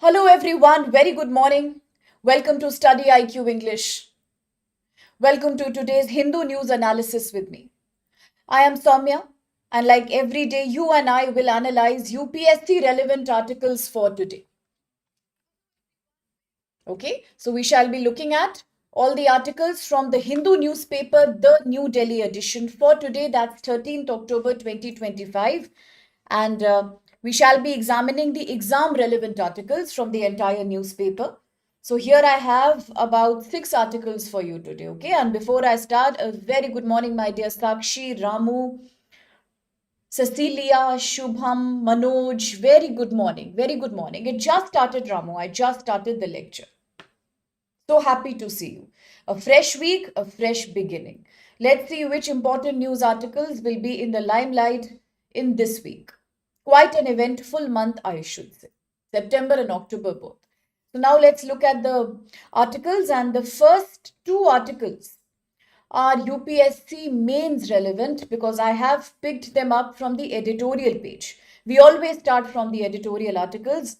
Hello everyone, very good morning. Welcome to StudyIQ English. Welcome to today's Hindu news analysis with me. I am Soumya, and like every day, you and I will analyze UPSC relevant articles for today. Okay, so we shall be looking at all the articles from the Hindu newspaper, the New Delhi edition for today, that's 13th October 2025. And we shall be examining the exam relevant articles from the entire newspaper. So here I have about 6 articles for you today, okay? And before I start, a very good morning, my dear Sakshi, Ramu, Cecilia, Shubham, Manoj. Very good morning, very good morning. It just started, Ramu. I just started the lecture. So happy to see you. A fresh week, a fresh beginning. Let's see which important news articles will be in the limelight in this week. Quite an eventful month, I should say. September and October both. So now let's look at the articles, and the first two articles are UPSC mains relevant because I have picked them up from the editorial page. We always start from the editorial articles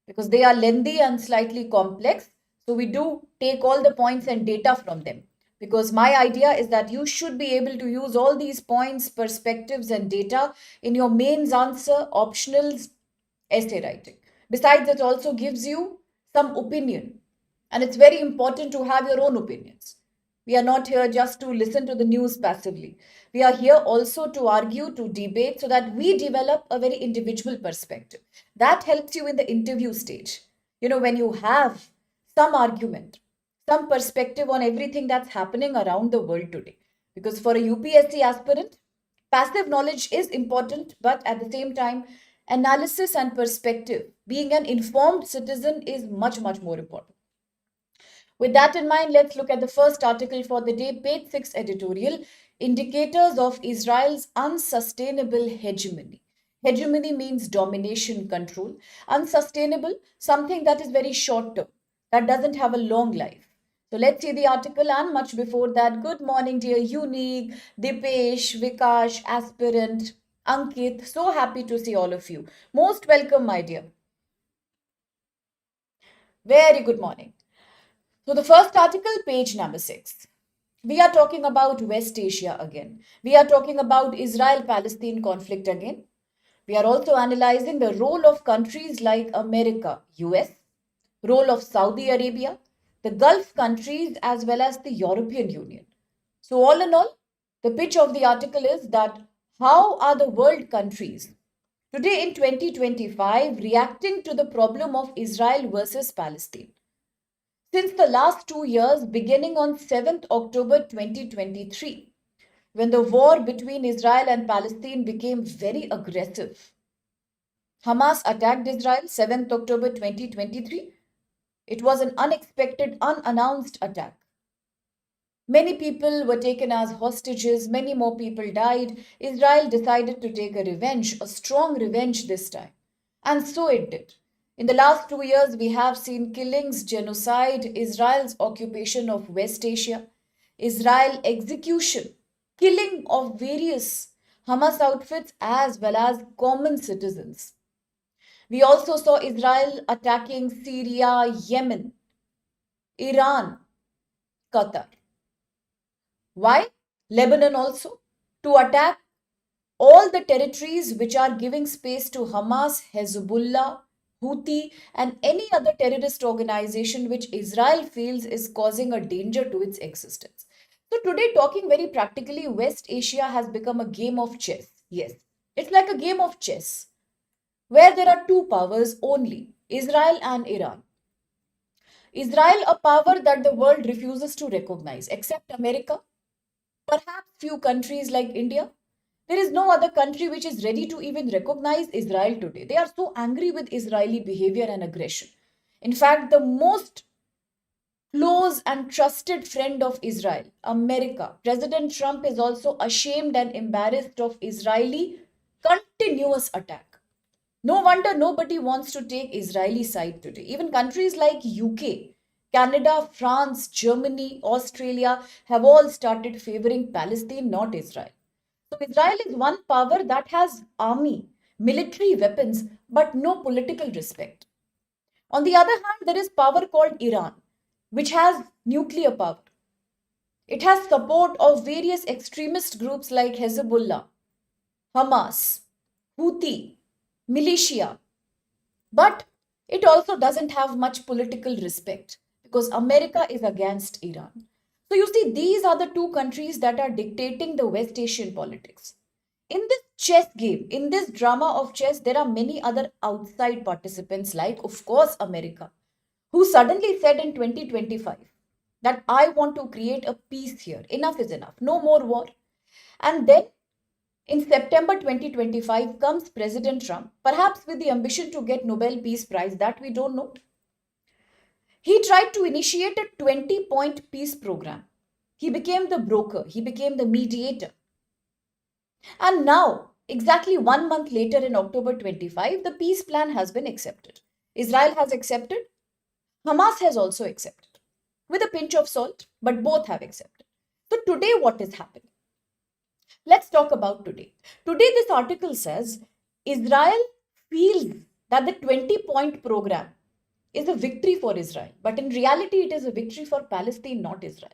because they are lengthy and slightly complex. So we do take all the points and data from them, because my idea is that you should be able to use all these points, perspectives, and data in your mains answer, optionals, essay writing. Besides, it also gives you some opinion, and it's very important to have your own opinions. We are not here just to listen to the news passively. We are here also to argue, to debate, so that we develop a very individual perspective. That helps you in the interview stage. When you have some argument, some perspective on everything that's happening around the world today. Because for a UPSC aspirant, passive knowledge is important, but at the same time, analysis and perspective, being an informed citizen, is much, much more important. With that in mind, let's look at the first article for the day, page 6 editorial, Indicators of Israel's Unsustainable Hegemony. Hegemony means domination, control. Unsustainable, something that is very short term, that doesn't have a long life. So let's see the article, and much before that, good morning, dear Unique, Dipesh, Vikash, aspirant, Ankit. So happy to see all of you. Most welcome, my dear. Very good morning. So the first article, page number 6. We are talking about West Asia again. We are talking about Israel-Palestine conflict again. We are also analyzing the role of countries like America, US, role of Saudi Arabia, the Gulf countries, as well as the European Union. So all in all, the pitch of the article is that how are the world countries today in 2025 reacting to the problem of Israel versus Palestine? Since the last 2 years, beginning on 7th October 2023, when the war between Israel and Palestine became very aggressive. Hamas attacked Israel 7th October 2023. It was an unexpected, unannounced attack. Many people were taken as hostages, many more people died. Israel decided to take a revenge, a strong revenge this time. And so it did. In the last 2 years, we have seen killings, genocide, Israel's occupation of West Asia, Israel execution, killing of various Hamas outfits as well as common citizens. We also saw Israel attacking Syria, Yemen, Iran, Qatar. Why? Lebanon also, to attack all the territories which are giving space to Hamas, Hezbollah, Houthi, and any other terrorist organization which Israel feels is causing a danger to its existence. So today, talking very practically, West Asia has become a game of chess. Yes, it's like a game of chess where there are two powers only, Israel and Iran. Israel, a power that the world refuses to recognize, except America, perhaps few countries like India. There is no other country which is ready to even recognize Israel today. They are so angry with Israeli behavior and aggression. In fact, the most close and trusted friend of Israel, America, President Trump, is also ashamed and embarrassed of Israeli continuous attack. No wonder nobody wants to take Israeli side today. Even countries like UK, Canada, France, Germany, Australia have all started favoring Palestine, not Israel. So Israel is one power that has army, military weapons, but no political respect. On the other hand, there is power called Iran, which has nuclear power. It has support of various extremist groups like Hezbollah, Hamas, Houthi, militia. But it also doesn't have much political respect because America is against Iran. So you see, these are the two countries that are dictating the West Asian politics. In this chess game, in this drama of chess, there are many other outside participants, like, of course, America, who suddenly said in 2025 that I want to create a peace here. Enough is enough. No more war. And then in September 2025 comes President Trump, perhaps with the ambition to get Nobel Peace Prize, that we don't know. He tried to initiate a 20-point peace program. He became the broker, he became the mediator. And now, exactly 1 month later in October 25, the peace plan has been accepted. Israel has accepted, Hamas has also accepted. With a pinch of salt, but both have accepted. So today what is happening? Let's talk about today. Today, this article says Israel feels that the 20-point program is a victory for Israel, but in reality, it is a victory for Palestine, not Israel.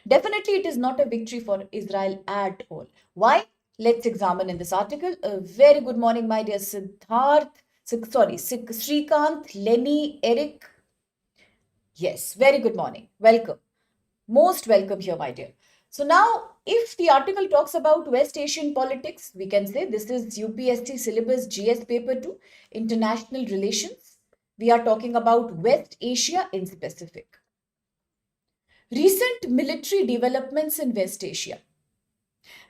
Definitely, it is not a victory for Israel at all. Why? Let's examine in this article. A very good morning, my dear Srikanth, Lenny, Eric. Yes, very good morning. Welcome. Most welcome here, my dear. So now, if the article talks about West Asian politics, we can say this is UPSC syllabus GS paper 2, international relations. We are talking about West Asia in specific. Recent military developments in West Asia.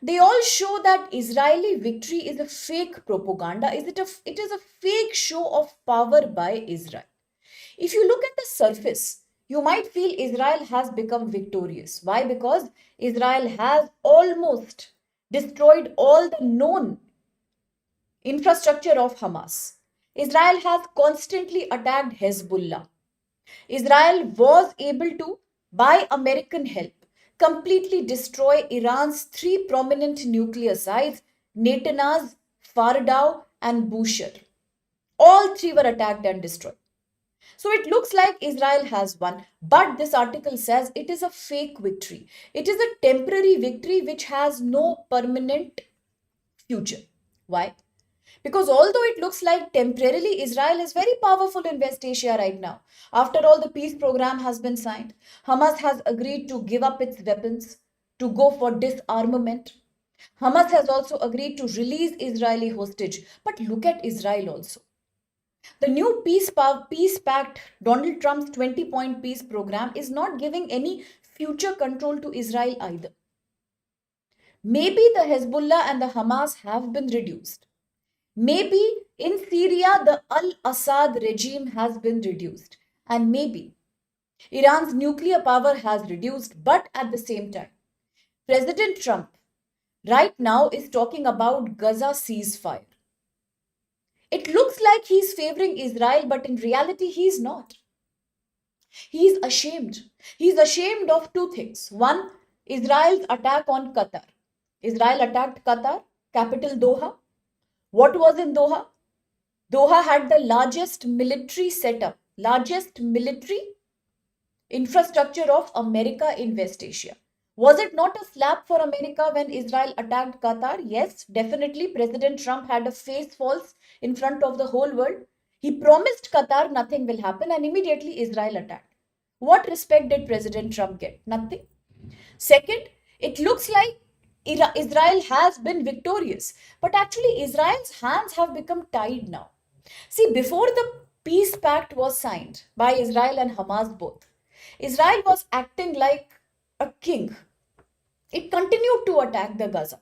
They all show that Israeli victory is a fake propaganda. It is a fake show of power by Israel. If you look at the surface, you might feel Israel has become victorious. Why? Because Israel has almost destroyed all the known infrastructure of Hamas. Israel has constantly attacked Hezbollah. Israel was able to, by American help, completely destroy Iran's three prominent nuclear sites, Natanz, Fordow, and Bushehr. All three were attacked and destroyed. So it looks like Israel has won, but this article says it is a fake victory. It is a temporary victory which has no permanent future. Why? Because although it looks like temporarily Israel is very powerful in West Asia right now, after all the peace program has been signed, Hamas has agreed to give up its weapons, to go for disarmament. Hamas has also agreed to release Israeli hostage. But look at Israel also. The new peace pact, Donald Trump's 20-point peace program, is not giving any future control to Israel either. Maybe the Hezbollah and the Hamas have been reduced. Maybe in Syria, the Al-Assad regime has been reduced. And maybe Iran's nuclear power has reduced. But at the same time, President Trump right now is talking about Gaza ceasefire. It looks like he's favoring Israel, but in reality, he's not. He's ashamed. He's ashamed of two things. One, Israel's attack on Qatar. Israel attacked Qatar, capital Doha. What was in Doha? Doha had the largest military setup, largest military infrastructure of America in West Asia. Was it not a slap for America when Israel attacked Qatar? Yes, definitely. President Trump had a face false in front of the whole world. He promised Qatar nothing will happen, and immediately Israel attacked. What respect did President Trump get? Nothing. Second, it looks like Israel has been victorious, but actually Israel's hands have become tied now. See, before the peace pact was signed by Israel and Hamas both, Israel was acting like a king. It continued to attack the Gaza.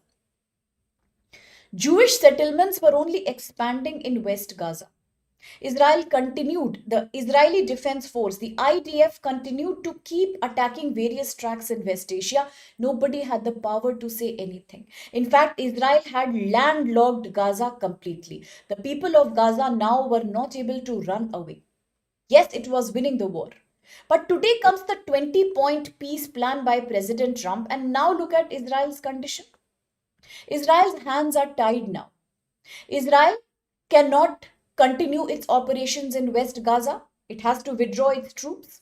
Jewish settlements were only expanding in West Gaza. Israel continued, the Israeli Defense Force, the IDF, continued to keep attacking various tracks in West Asia. Nobody had the power to say anything. In fact, Israel had landlocked Gaza completely. The people of Gaza now were not able to run away. Yes, it was winning the war. But today comes the 20-point peace plan by President Trump, and now look at Israel's condition. Israel's hands are tied now. Israel cannot continue its operations in West Gaza. It has to withdraw its troops.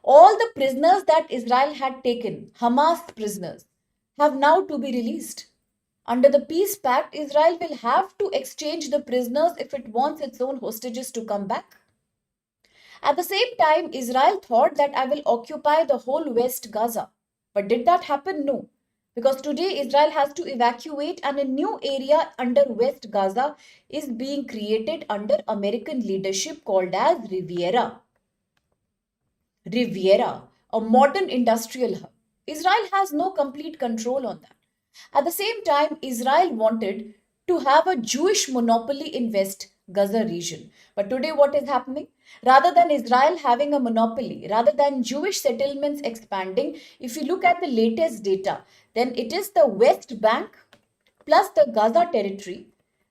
All the prisoners that Israel had taken, Hamas prisoners, have now to be released. Under the peace pact, Israel will have to exchange the prisoners if it wants its own hostages to come back. At the same time, Israel thought that I will occupy the whole West Gaza. But did that happen? No. Because today Israel has to evacuate and a new area under West Gaza is being created under American leadership called as Riviera. Riviera, a modern industrial hub. Israel has no complete control on that. At the same time, Israel wanted to have a Jewish monopoly in West Gaza region. But today, what is happening? Rather than Israel having a monopoly, rather than Jewish settlements expanding, if you look at the latest data, then it is the West Bank plus the Gaza territory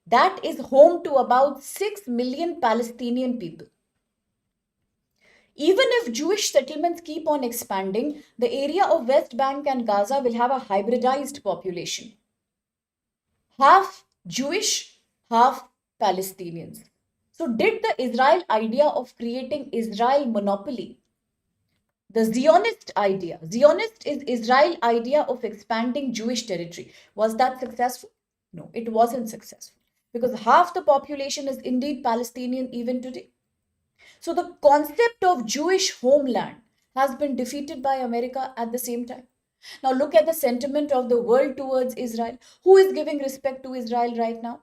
that is home to about 6 million Palestinian people. Even if Jewish settlements keep on expanding, the area of West Bank and Gaza will have a hybridized population. Half Jewish, half Palestinians. So did the Israel idea of creating Israel monopoly, the Zionist is Israel idea of expanding Jewish territory, was that successful? No, it wasn't successful because half the population is indeed Palestinian even today. So the concept of Jewish homeland has been defeated by America at the same time. Now look at the sentiment of the world towards Israel. Who is giving respect to Israel right now?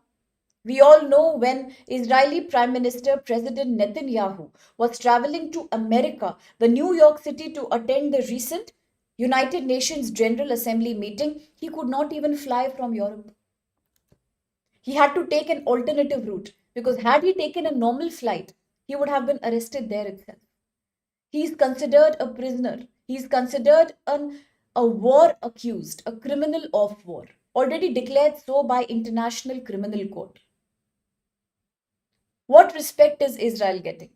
We all know when Israeli Prime Minister President Netanyahu was traveling to America, the New York City, to attend the recent United Nations General Assembly meeting, he could not even fly from Europe. He had to take an alternative route because had he taken a normal flight, he would have been arrested there itself. He is considered a prisoner. He is considered a war accused, a criminal of war, already declared so by International Criminal Court. What respect is Israel getting?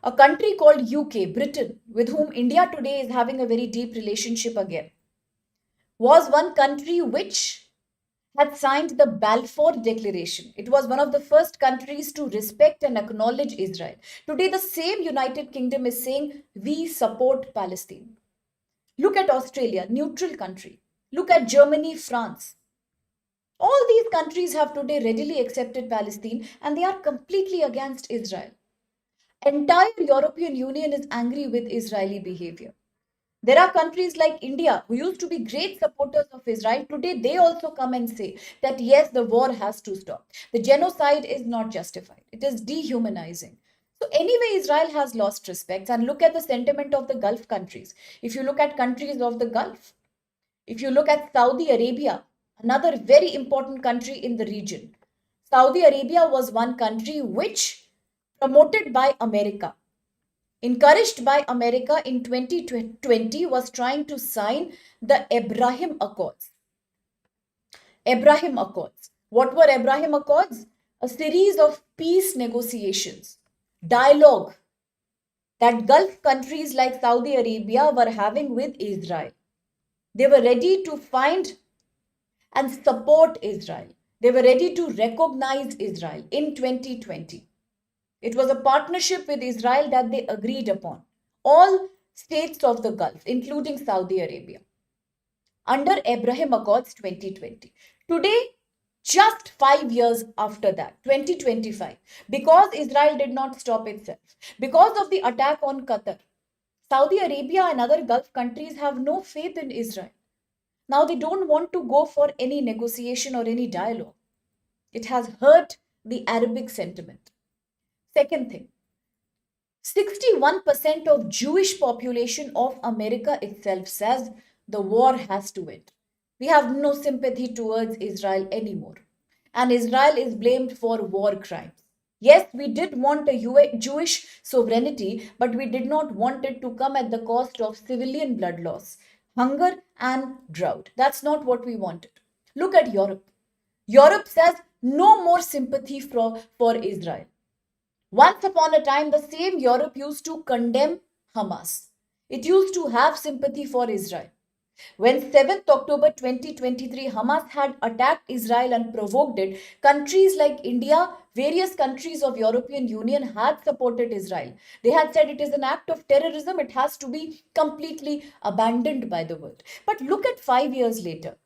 A country called UK, Britain, with whom India today is having a very deep relationship again, was one country which had signed the Balfour Declaration. It was one of the first countries to respect and acknowledge Israel. Today, the same United Kingdom is saying, we support Palestine. Look at Australia, neutral country. Look at Germany, France. All these countries have today readily accepted Palestine and they are completely against Israel. Entire European Union is angry with Israeli behavior. There are countries like India who used to be great supporters of Israel. Today, they also come and say that yes, the war has to stop. The genocide is not justified. It is dehumanizing. So anyway, Israel has lost respect. And look at the sentiment of the Gulf countries. If you look at countries of the Gulf, if you look at Saudi Arabia, another very important country in the region, Saudi Arabia was one country which, promoted by America, encouraged by America in 2020, was trying to sign the Abraham Accords. Abraham Accords. What were Abraham Accords? A series of peace negotiations, dialogue that Gulf countries like Saudi Arabia were having with Israel. They were ready to find and support Israel. They were ready to recognize Israel in 2020. It was a partnership with Israel that they agreed upon. All states of the Gulf, including Saudi Arabia, under Abraham Accords 2020. Today, just 5 years after that, 2025, because Israel did not stop itself, because of the attack on Qatar, Saudi Arabia and other Gulf countries have no faith in Israel. Now they don't want to go for any negotiation or any dialogue. It has hurt the Arabic sentiment. Second thing, 61% of Jewish population of America itself says the war has to end. We have no sympathy towards Israel anymore. And Israel is blamed for war crimes. Yes, we did want a Jewish sovereignty, but we did not want it to come at the cost of civilian blood loss, hunger and drought. That's not what we wanted. Look at Europe. Europe says no more sympathy for Israel. Once upon a time, the same Europe used to condemn Hamas. It used to have sympathy for Israel. When 7th October 2023 Hamas had attacked Israel and provoked it, countries like India, various countries of European Union had supported Israel. They had said it is an act of terrorism, it has to be completely abandoned by the world. But look at 5 years later.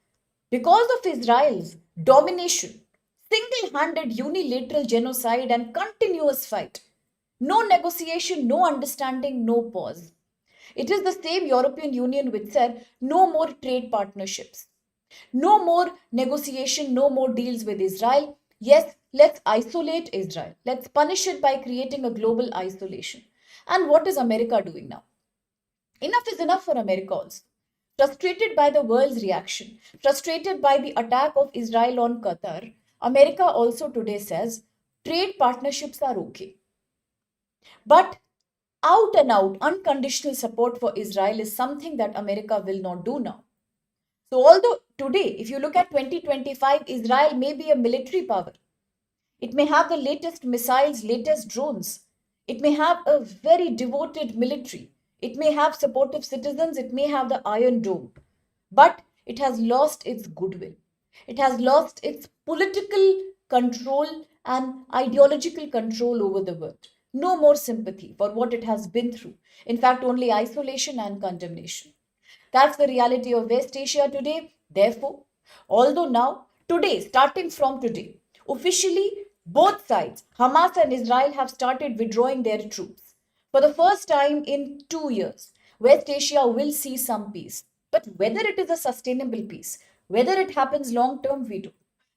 Because of Israel's domination, single handed unilateral genocide, and continuous fight, no negotiation, no understanding, no pause. It is the same European Union which said no more trade partnerships, no more negotiation, no more deals with Israel. Yes, let's isolate Israel. Let's punish it by creating a global isolation. And what is America doing now? Enough is enough for America also. Frustrated by the world's reaction, frustrated by the attack of Israel on Qatar, America also today says trade partnerships are okay. But out and out unconditional support for Israel is something that America will not do now. So, although today, if you look at 2025, Israel may be a military power, it may have the latest missiles, latest drones, it may have a very devoted military, it may have supportive citizens, it may have the Iron Dome, but it has lost its goodwill. It has lost its political control and ideological control over the world. No more sympathy for what it has been through. In fact, only isolation and condemnation. That's the reality of West Asia today. Therefore, although now, today, starting from today, officially both sides, Hamas and Israel, have started withdrawing their troops. For the first time in 2 years, West Asia will see some peace. But whether it is a sustainable peace, whether it happens long term, we do.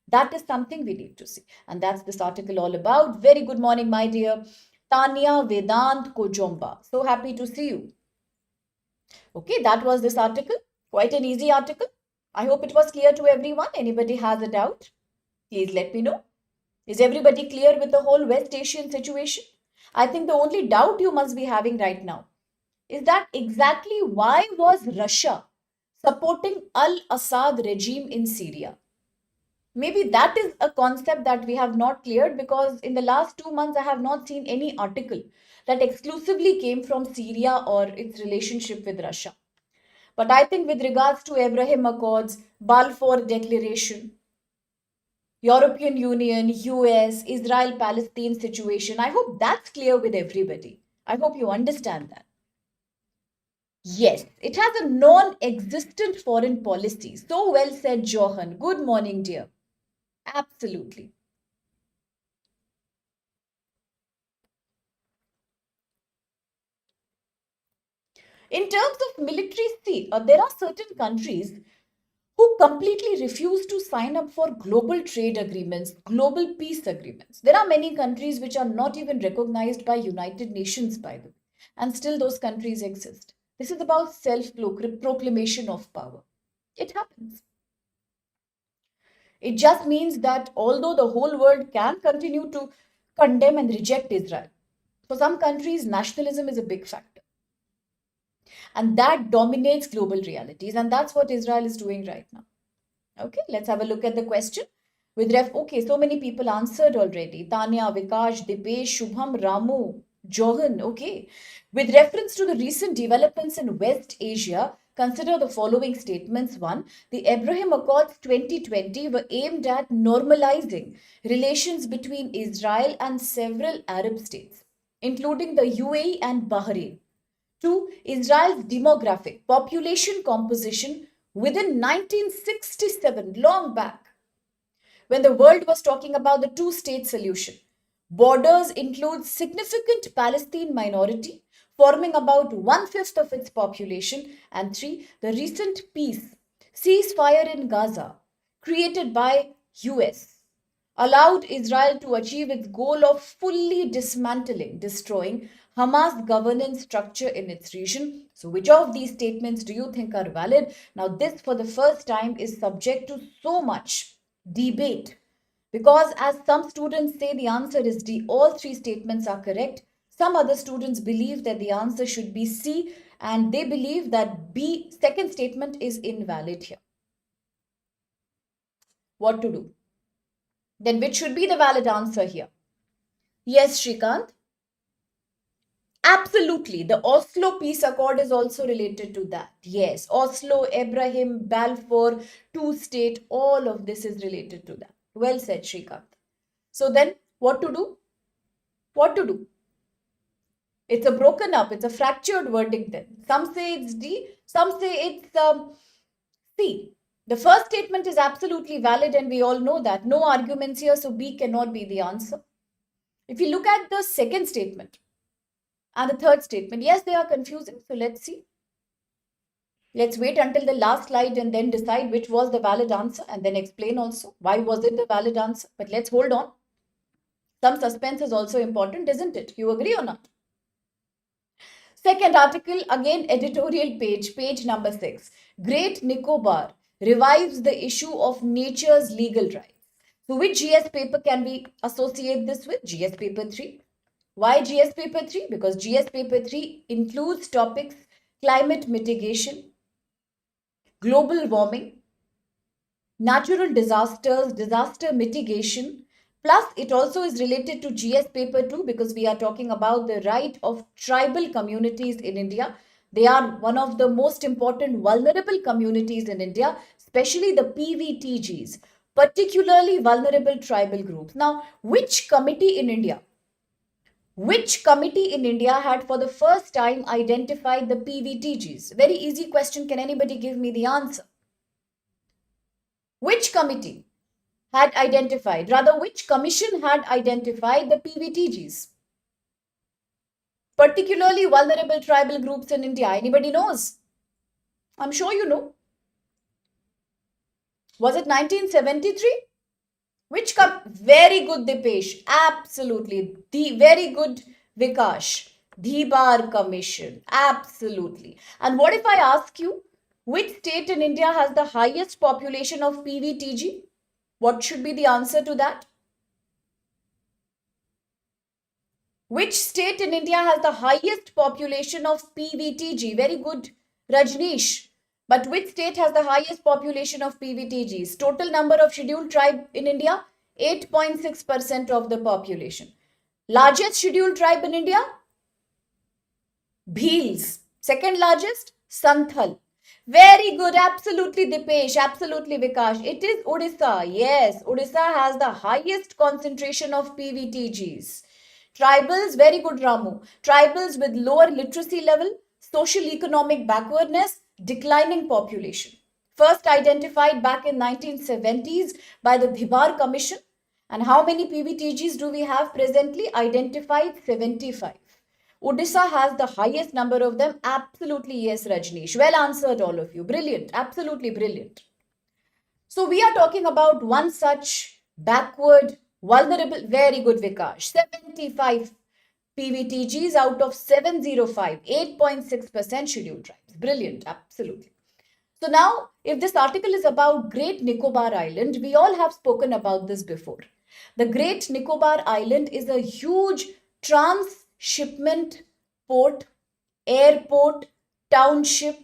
That is something we need to see. And that's this article all about. Very good morning, my dear Tanya Vedant Kojomba. So happy to see you. Okay, that was this article. Quite an easy article. I hope it was clear to everyone. Anybody has a doubt? Please let me know. Is everybody clear with the whole West Asian situation? I think the only doubt you must be having right now is that exactly why was Russia supporting Al-Assad regime in Syria? Maybe that is a concept that we have not cleared, because in the last 2 months I have not seen any article that exclusively came from Syria or its relationship with Russia. But I think with regards to Abraham Accords, Balfour Declaration, European Union, US, Israel Palestine situation, I hope that's clear with everybody. I hope you understand that. Yes, it has a non existent foreign policy. So well said, Johan. Good morning, dear. Absolutely. In terms of military, see, there are certain countries who completely refuse to sign up for global trade agreements, global peace agreements. There are many countries which are not even recognized by United Nations, by the way, and still those countries exist. This is about self-proclamation of power. It happens. It just means that although the whole world can continue to condemn and reject Israel, for some countries, nationalism is a big factor. And that dominates global realities. And that's what Israel is doing right now. Okay, let's have a look at the question. Okay, so many people answered already. Tanya, Vikash, Dipesh, Shubham, Ramu, Johan. Okay. With reference to the recent developments in West Asia, consider the following statements. One, the Abraham Accords 2020 were aimed at normalizing relations between Israel and several Arab states, including the UAE and Bahrain. Two, Israel's demographic population composition within 1967, long back, when the world was talking about the two-state solution. Borders include significant Palestine minority, forming about one-fifth of its population. And three, the recent peace ceasefire in Gaza, created by US, allowed Israel to achieve its goal of fully dismantling, destroying Hamas governance structure in its region. So, which of these statements do you think are valid? Now, this for the first time is subject to so much debate, because, as some students say, the answer is D, all three statements are correct. Some other students believe that the answer should be C, and they believe that B, second statement, is invalid here. What to do? Then which should be the valid answer here? Yes, Shrikant. Absolutely. The Oslo Peace Accord is also related to that. Yes. Oslo, Abraham, Balfour, two state, all of this is related to that. Well said, Shrikant. So then, what to do? What to do? It's a broken up, it's a fractured verdict then. Some say it's D, some say it's C. The first statement is absolutely valid, and we all know that. No arguments here, so B cannot be the answer. If you look at the second statement and the third statement, yes, they are confusing. So let's see. Let's wait until the last slide and then decide which was the valid answer and then explain also why was it the valid answer. But let's hold on. Some suspense is also important, isn't it? You agree or not? Second article, again editorial page, page number 6. Great Nicobar revives the issue of nature's legal rights. So which GS paper can we associate this with? GS paper 3. Why GS paper 3? Because GS paper 3 includes topics climate mitigation, global warming, natural disasters, disaster mitigation. Plus, it also is related to GS paper 2 because we are talking about the right of tribal communities in India. They are one of the most important vulnerable communities in India, especially the PVTGs, particularly vulnerable tribal groups. Now, which committee in India? Which committee in India had for the first time identified the PVTGs? Very easy question. Can anybody give me the answer? Which committee had identified, rather which commission had identified the PVTGs, particularly vulnerable tribal groups in India? Anybody knows? I'm sure you know. Was it 1973? Very good, Dipesh. Absolutely. The very good, Vikash. Dhibar Commission. Absolutely. And what if I ask you, which state in India has the highest population of PVTG? What should be the answer to that? Which state in India has the highest population of PVTG? Very good, Rajneesh. But which state has the highest population of PVTGs? Total number of scheduled tribe in India? 8.6% of the population. Largest scheduled tribe in India? Bhils. Second largest? Santhal. Very good. Absolutely, Dipesh. Absolutely, Vikash. It is Odisha. Yes, Odisha has the highest concentration of PVTGs. Tribals, very good, Ramu. Tribals with lower literacy level, socio-economic backwardness, declining population. First identified back in 1970s by the Dhibar Commission. And how many PVTGs do we have presently? Identified 75. Odisha has the highest number of them. Absolutely, yes, Rajneesh. Well answered, all of you. Brilliant. Absolutely brilliant. So we are talking about one such backward, vulnerable, very good, Vikash. 75 PVTGs out of 705, 8.6% scheduled tribes. Brilliant. Absolutely. So now, if this article is about Great Nicobar Island, we all have spoken about this before. The Great Nicobar Island is a huge transshipment port, airport, township,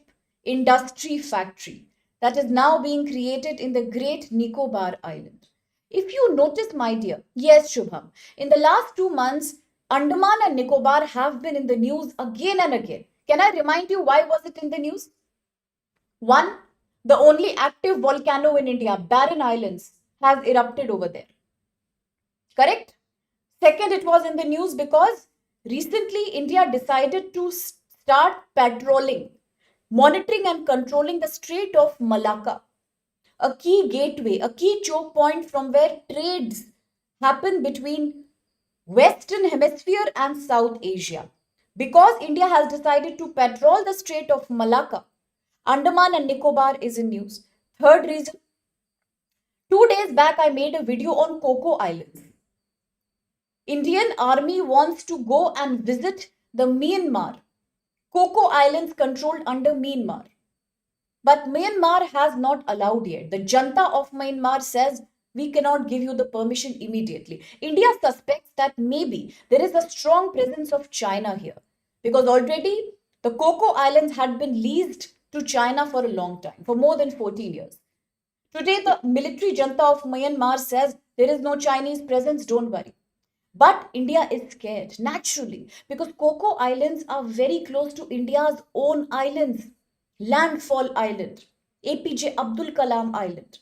industry factory that is now being created in the Great Nicobar Island. If you notice, my dear, yes, Shubham, in the last 2 months, Andaman and Nicobar have been in the news again and again. Can I remind you why was it in the news? One, the only active volcano in India, Barren Islands, has erupted over there. Correct? Second, it was in the news because recently India decided to start patrolling, monitoring and controlling the Strait of Malacca, a key gateway, a key choke point from where trades happen between Western Hemisphere and South Asia. Because India has decided to patrol the Strait of Malacca, Andaman and Nicobar is in news. Third reason, 2 days back I made a video on Coco Islands. Indian Army wants to go and visit the Myanmar. Coco Islands controlled under Myanmar. But Myanmar has not allowed yet. The Junta of Myanmar says we cannot give you the permission immediately. India suspects that maybe there is a strong presence of China here because already the Coco Islands had been leased to China for a long time, for more than 14 years. Today, the military junta of Myanmar says there is no Chinese presence, don't worry. But India is scared naturally because Coco Islands are very close to India's own islands. Landfall Island, APJ Abdul Kalam Island.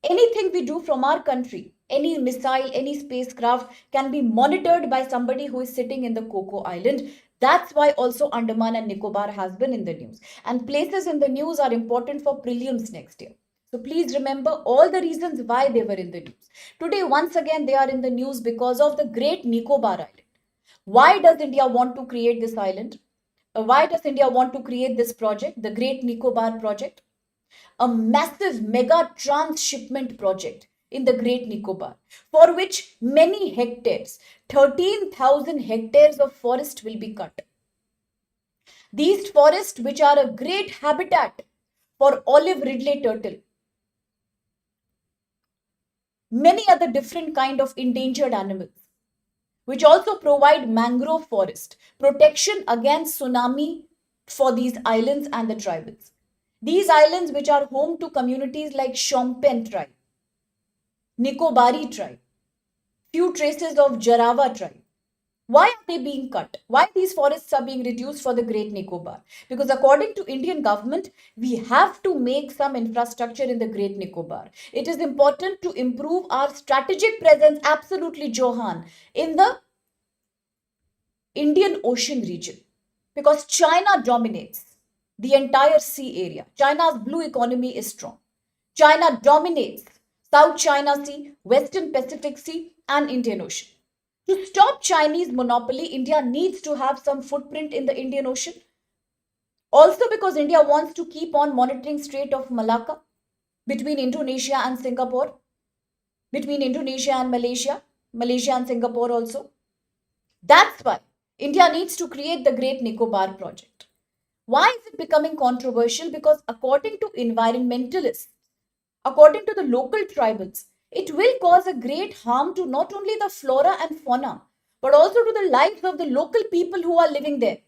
Anything we do from our country, any missile, any spacecraft can be monitored by somebody who is sitting in the Coco Island. That's why also Andaman and Nicobar has been in the news. And places in the news are important for prelims next year. So please remember all the reasons why they were in the news. Today, once again, they are in the news because of the great Nicobar Island. Why does India want to create this island? Why does India want to create this project, the Great Nicobar project? A massive mega transshipment project in the Great Nicobar, for which many hectares, 13,000 hectares of forest will be cut. These forests, which are a great habitat for olive ridley turtle, many other different kind of endangered animals, which also provide mangrove forest, protection against tsunami for these islands and the tribals. These islands, which are home to communities like Shompen tribe, Nicobari tribe, few traces of Jarawa tribe. Why are they being cut? Why these forests are being reduced for the Great Nicobar? Because according to Indian government, we have to make some infrastructure in the Great Nicobar. It is important to improve our strategic presence, absolutely Johan, in the Indian Ocean region. Because China dominates the entire sea area. China's blue economy is strong. China dominates South China Sea, Western Pacific Sea, and Indian Ocean. To stop Chinese monopoly, India needs to have some footprint in the Indian Ocean. Also because India wants to keep on monitoring Strait of Malacca between Indonesia and Singapore, between Indonesia and Malaysia, Malaysia and Singapore also. That's why India needs to create the Great Nicobar project. Why is it becoming controversial? Because according to environmentalists, according to the local tribals, it will cause a great harm to not only the flora and fauna, but also to the lives of the local people who are living there.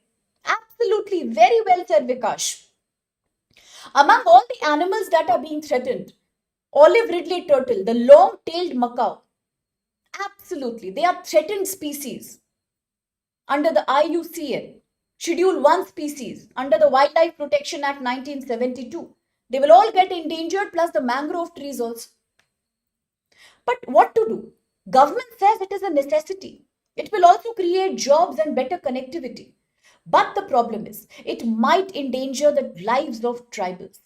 Absolutely, very well said, Vikash. Among all the animals that are being threatened, olive ridley turtle, the long-tailed macaw, absolutely, they are threatened species under the IUCN, Schedule 1 species under the Wildlife Protection Act 1972. They will all get endangered, plus the mangrove trees also. But what to do? Government says it is a necessity. It will also create jobs and better connectivity. But the problem is, it might endanger the lives of tribals.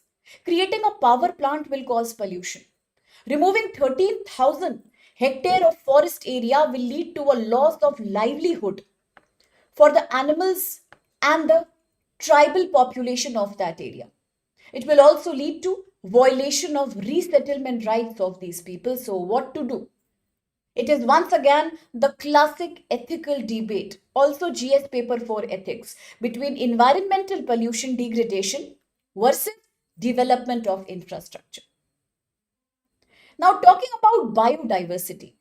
Creating a power plant will cause pollution. Removing 13,000 hectare of forest area will lead to a loss of livelihood for the animals and the tribal population of that area. It will also lead to violation of resettlement rights of these people. So what to do? It is once again the classic ethical debate, also GS paper 4 ethics, between environmental pollution degradation versus development of infrastructure. Now talking about biodiversity,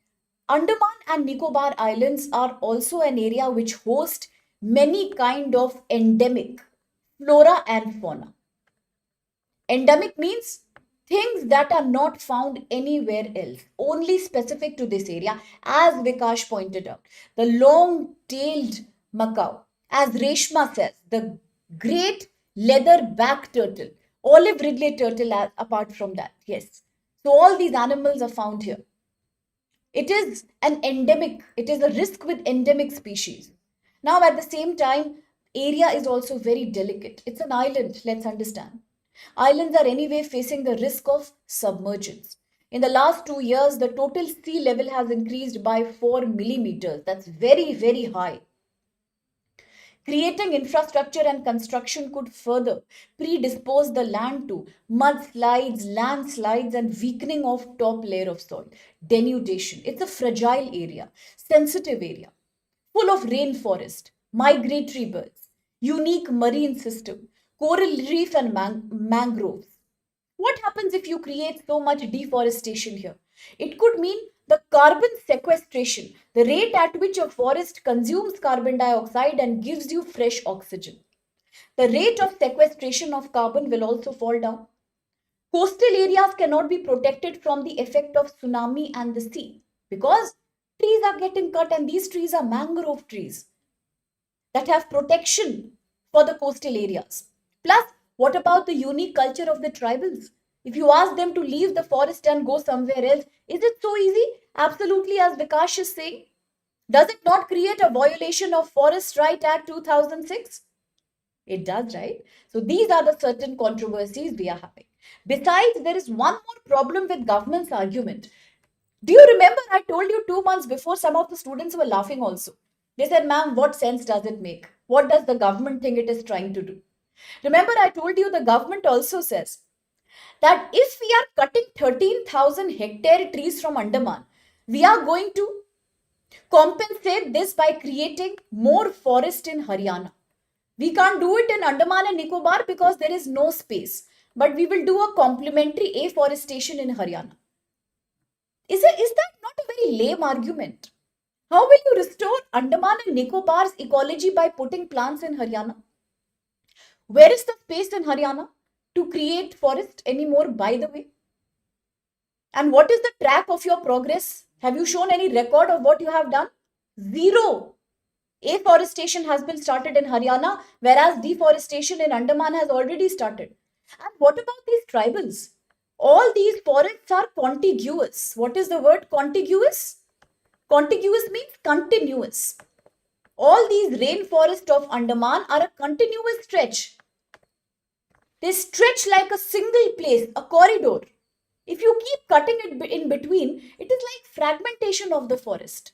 Andaman and Nicobar Islands are also an area which host many kind of endemic flora and fauna. Endemic means things that are not found anywhere else, only specific to this area, as Vikash pointed out. The long-tailed macaw, as Reshma says, the great leather-back turtle, olive ridley turtle apart from that, yes. So all these animals are found here. It is an endemic, it is a risk with endemic species. Now at the same time, area is also very delicate. It's an island, let's understand. Islands are anyway facing the risk of submergence. In the last 2 years, the total sea level has increased by 4 millimeters. That's very, very high. Creating infrastructure and construction could further predispose the land to mudslides, landslides, and weakening of top layer of soil. Denudation. It's a fragile area, sensitive area, full of rainforest, migratory birds, unique marine system, coral reef and mangroves. What happens if you create so much deforestation here? It could mean the carbon sequestration, the rate at which a forest consumes carbon dioxide and gives you fresh oxygen. The rate of sequestration of carbon will also fall down. Coastal areas cannot be protected from the effect of tsunami and the sea because Trees are getting cut, and these trees are mangrove trees that have protection for the coastal areas. Plus, what about the unique culture of the tribals? If you ask them to leave the forest and go somewhere else, is it so easy? Absolutely, as Vikash is saying. Does it not create a violation of Forest Right Act 2006? It does, right? So these are the certain controversies we are having. Besides, there is one more problem with government's argument. Do you remember I told you 2 months before, some of the students were laughing also. They said, ma'am, what sense does it make? What does the government think it is trying to do? Remember, I told you the government also says that if we are cutting 13,000 hectare trees from Andaman, we are going to compensate this by creating more forest in Haryana. We can't do it in Andaman and Nicobar because there is no space, but we will do a complementary afforestation in Haryana. Is that not a very lame argument? How will you restore Andaman and Nicobar's ecology by putting plants in Haryana? Where is the space in Haryana to create forest anymore, by the way? And what is the track of your progress? Have you shown any record of what you have done? Zero. Afforestation has been started in Haryana, whereas deforestation in Andaman has already started. And what about these tribals? All these forests are contiguous. What is the word contiguous? Contiguous means continuous. All these rainforests of Andaman are a continuous stretch. They stretch like a single place, a corridor. If you keep cutting it in between, it is like fragmentation of the forest.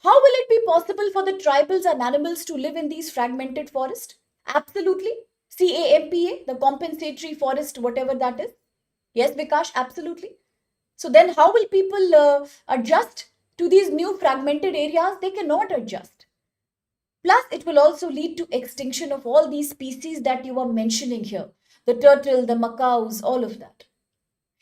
How will it be possible for the tribals and animals to live in these fragmented forests? Absolutely. CAMPA, the compensatory forest, whatever that is. Yes, Vikash, absolutely. So then how will people adjust to these new fragmented areas? They cannot adjust. Plus, it will also lead to extinction of all these species that you are mentioning here. The turtle, the macaws, all of that.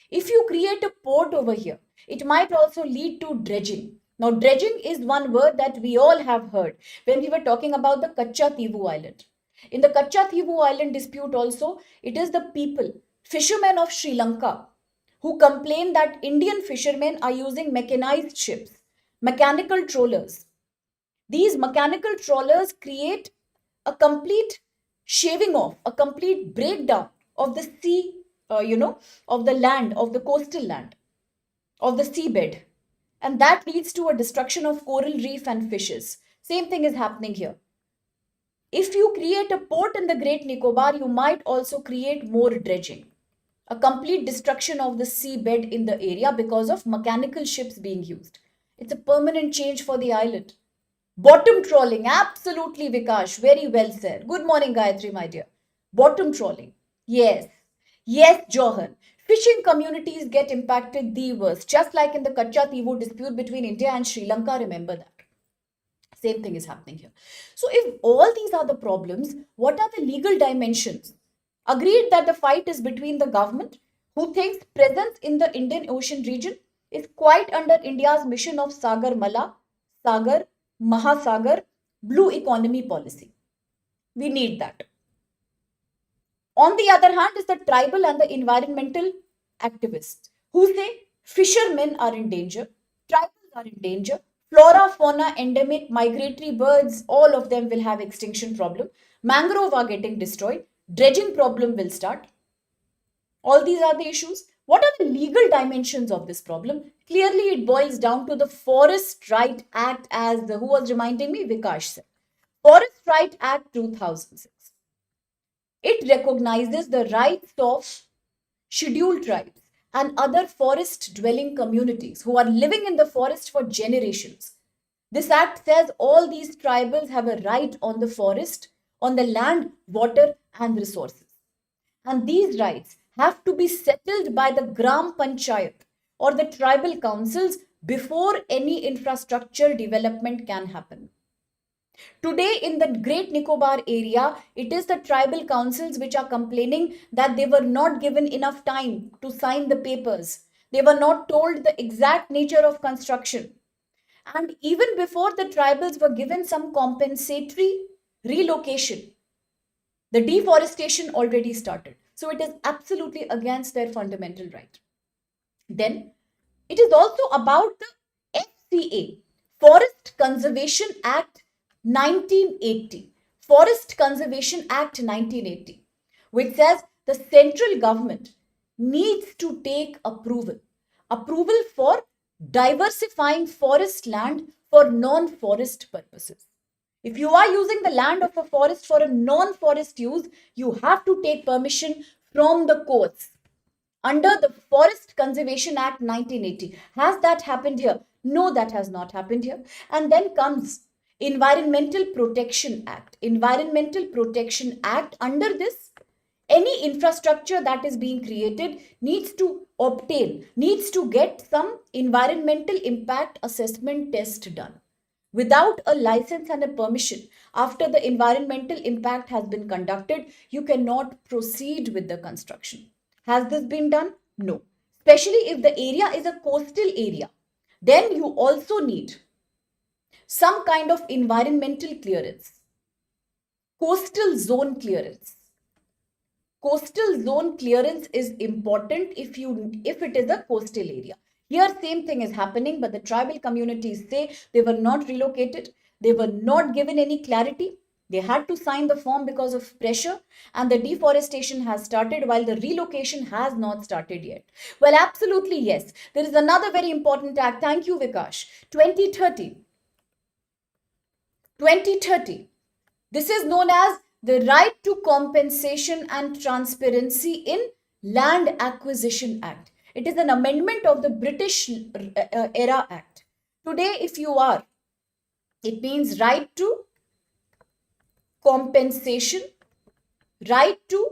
If you create a port over here, it might also lead to dredging. Now, dredging is one word that we all have heard when we were talking about the Kacha Tivu Island. In the Kacha Tivu Island dispute also, it is the people, fishermen of Sri Lanka, who complain that Indian fishermen are using mechanized ships, mechanical trawlers. These mechanical trawlers create a complete shaving off, a complete breakdown of the sea, of the land, of the coastal land, of the seabed. And that leads to a destruction of coral reef and fishes. Same thing is happening here. If you create a port in the Great Nicobar, you might also create more dredging. A complete destruction of the seabed in the area because of mechanical ships being used. It's a permanent change for the island. Bottom trawling, absolutely Vikash, very well said. Good morning, Gayatri, my dear. Bottom trawling, yes. Yes, Johan. Fishing communities get impacted the worst, just like in the Kacha Tivu dispute between India and Sri Lanka, remember that. Same thing is happening here. So if all these are the problems, what are the legal dimensions? Agreed that the fight is between the government, who thinks presence in the Indian Ocean region is quite under India's mission of Sagar Mala, Sagar, Mahasagar, blue economy policy. We need that. On the other hand, is the tribal and the environmental activists who say fishermen are in danger, tribals are in danger, flora, fauna, endemic, migratory birds, all of them will have extinction problem. Mangrove are getting destroyed, dredging problem will start. All these are the issues. What are the legal dimensions of this problem? Clearly, it boils down to the Forest Right Act, as who was reminding me, Vikash said. Forest Right Act 2006. It recognizes the rights of scheduled tribes and other forest dwelling communities who are living in the forest for generations. This act says all these tribals have a right on the forest, on the land, water, and resources. And these rights have to be settled by the Gram Panchayat or the tribal councils before any infrastructure development can happen. Today, in the Great Nicobar area, it is the tribal councils which are complaining that they were not given enough time to sign the papers. They were not told the exact nature of construction. And even before the tribals were given some compensatory relocation, the deforestation already started. So it is absolutely against their fundamental right. Then, it is also about the FCA, Forest Conservation Act 1980. Forest Conservation Act 1980, which says the central government needs to take approval for diversifying forest land for non-forest purposes. If you are using the land of a forest for a non-forest use, you have to take permission from the courts under the Forest Conservation Act 1980. Has that happened here? No, that has not happened here. And then comes Environmental Protection Act. Environmental Protection Act, under this, any infrastructure that is being created needs to get some environmental impact assessment test done. Without a license and a permission, after the environmental impact has been conducted, you cannot proceed with the construction. Has this been done? No. Especially if the area is a coastal area, then you also need some kind of environmental clearance, coastal zone clearance. Coastal zone clearance is important if it is a coastal area. Here, same thing is happening, but the tribal communities say they were not relocated. They were not given any clarity. They had to sign the form because of pressure, and the deforestation has started while the relocation has not started yet. Well, absolutely yes. There is another very important act. Thank you, Vikash. 2030. 2030. This is known as the Right to Compensation and Transparency in Land Acquisition Act. It is an amendment of the British era Act. Today, if you are, it means right to compensation, right to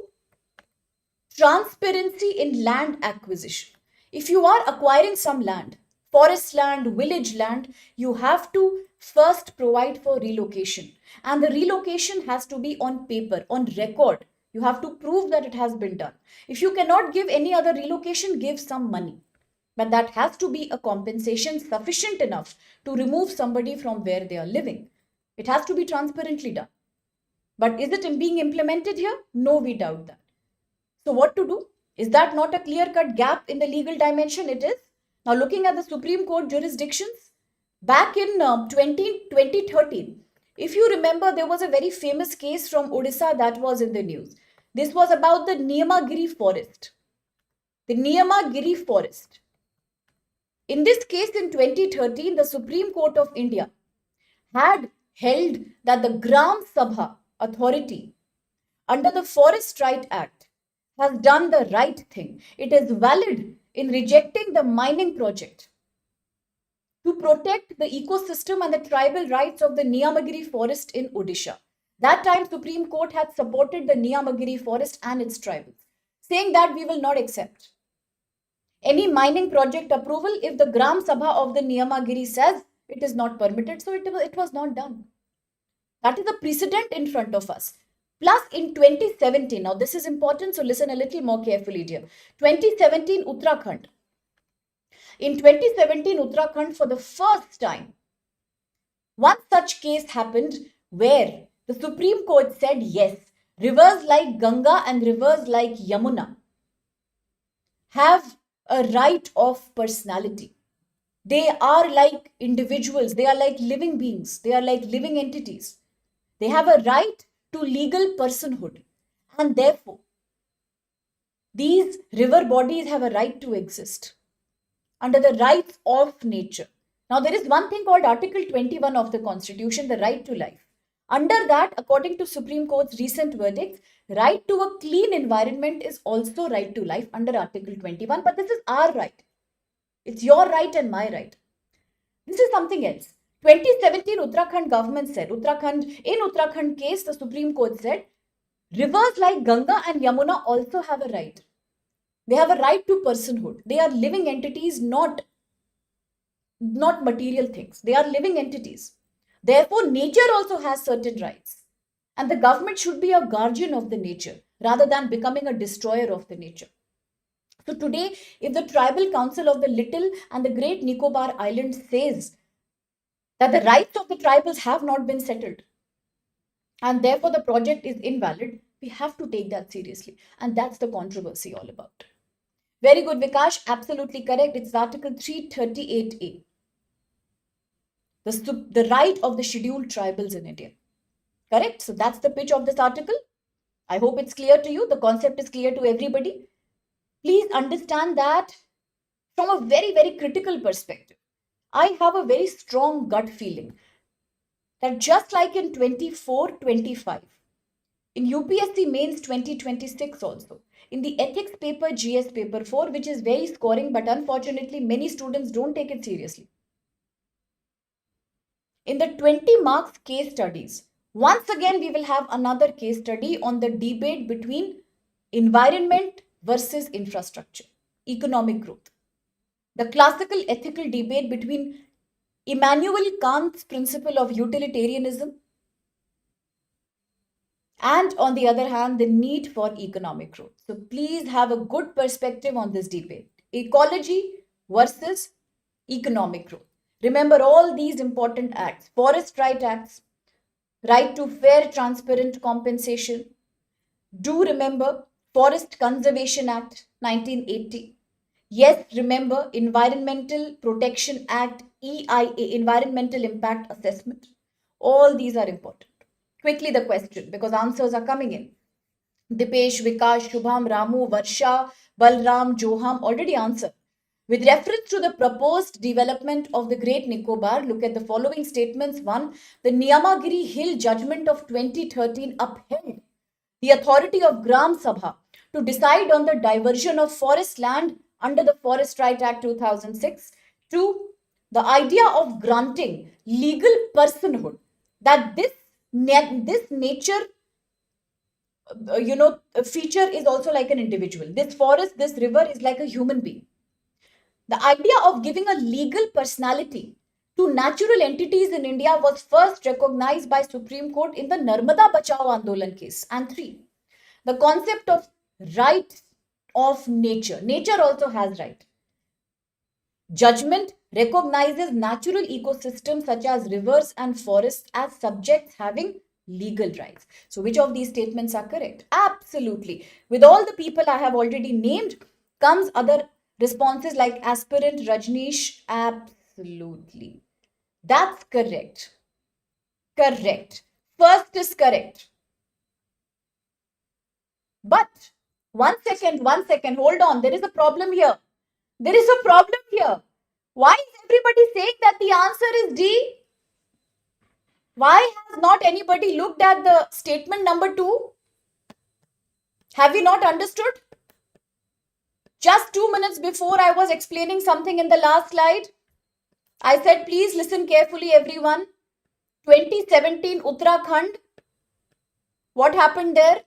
transparency in land acquisition. If you are acquiring some land, forest land, village land, you have to first provide for relocation. And the relocation has to be on paper, on record. You have to prove that it has been done. If you cannot give any other relocation, give some money. But that has to be a compensation sufficient enough to remove somebody from where they are living. It has to be transparently done. But is it being implemented here? No, we doubt that. So what to do? Is that not a clear-cut gap in the legal dimension? It is. Now looking at the Supreme Court jurisdictions, back in 2013, if you remember, there was a very famous case from Odisha that was in the news. This was about the Niyamagiri forest. The Niyamagiri forest. In this case in 2013, the Supreme Court of India had held that the Gram Sabha authority under the Forest Right Act has done the right thing. It is valid in rejecting the mining project to protect the ecosystem and the tribal rights of the Niyamagiri forest in Odisha. That time, Supreme Court had supported the Niyamagiri forest and its tribals, saying that we will not accept any mining project approval if the Gram Sabha of the Niyamagiri says it is not permitted. So it was not done. That is a precedent in front of us. Plus in 2017, now this is important, so listen a little more carefully dear. 2017 Uttarakhand. In 2017 Uttarakhand, for the first time, one such case happened where the Supreme Court said yes, rivers like Ganga and rivers like Yamuna have a right of personality. They are like individuals, they are like living beings, they are like living entities. They have a right to legal personhood, and therefore these river bodies have a right to exist under the rights of nature. Now there is one thing called Article 21 of the Constitution, the right to life. Under that, according to Supreme Court's recent verdicts, right to a clean environment is also right to life under Article 21, but this is our right. It's your right and my right. This is something else. 2017 Uttarakhand government said, in Uttarakhand case, the Supreme Court said, rivers like Ganga and Yamuna also have a right. They have a right to personhood. They are living entities, not material things. They are living entities. Therefore, nature also has certain rights. And the government should be a guardian of the nature rather than becoming a destroyer of the nature. So today, if the Tribal Council of the Little and the Great Nicobar Islands says that the rights of the tribals have not been settled and therefore the project is invalid, we have to take that seriously. And that's the controversy all about. Very good, Vikash. Absolutely correct. It's Article 338A. the right of the scheduled tribals in India. Correct? So that's the pitch of this article. I hope it's clear to you. The concept is clear to everybody. Please understand that from a very, very critical perspective. I have a very strong gut feeling that just like in 24-25, in UPSC mains 2026 also, in the ethics paper GS paper 4, which is very scoring, but unfortunately many students don't take it seriously. In the 20 marks case studies, once again we will have another case study on the debate between environment versus infrastructure, economic growth. The classical ethical debate between Immanuel Kant's principle of utilitarianism and, on the other hand, the need for economic growth. So please have a good perspective on this debate. Ecology versus economic growth. Remember all these important acts: Forest Right Acts, right to fair, transparent compensation. Do remember Forest Conservation Act 1980. Yes, remember Environmental Protection Act EIA, Environmental Impact Assessment. All these are important. Quickly the question, because answers are coming in. Dipesh, Vikas, Shubham, Ramu, Varsha, Balram, Joham already answered. With reference to the proposed development of the Great Nicobar, look at the following statements. 1. The Niyamagiri Hill judgment of 2013 upheld the authority of Gram Sabha to decide on the diversion of forest land under the Forest Right Act 2006. 2. The idea of granting legal personhood, that this nature feature is also like an individual. This forest, this river is like a human being. The idea of giving a legal personality to natural entities in India was first recognized by Supreme Court in the Narmada Bachao Andolan case. And 3, the concept of right of nature. Nature also has right. Judgment recognizes natural ecosystems such as rivers and forests as subjects having legal rights. So which of these statements are correct? Absolutely. With all the people I have already named comes other responses like aspirant Rajneesh. Absolutely. That's correct. Correct. First is correct. But one second, hold on. There is a problem here. There is a problem here. Why is everybody saying that the answer is D? Why has not anybody looked at the statement number 2? Have you not understood? Just 2 minutes before I was explaining something in the last slide. I said, please listen carefully, everyone. 2017 Uttarakhand. What happened there?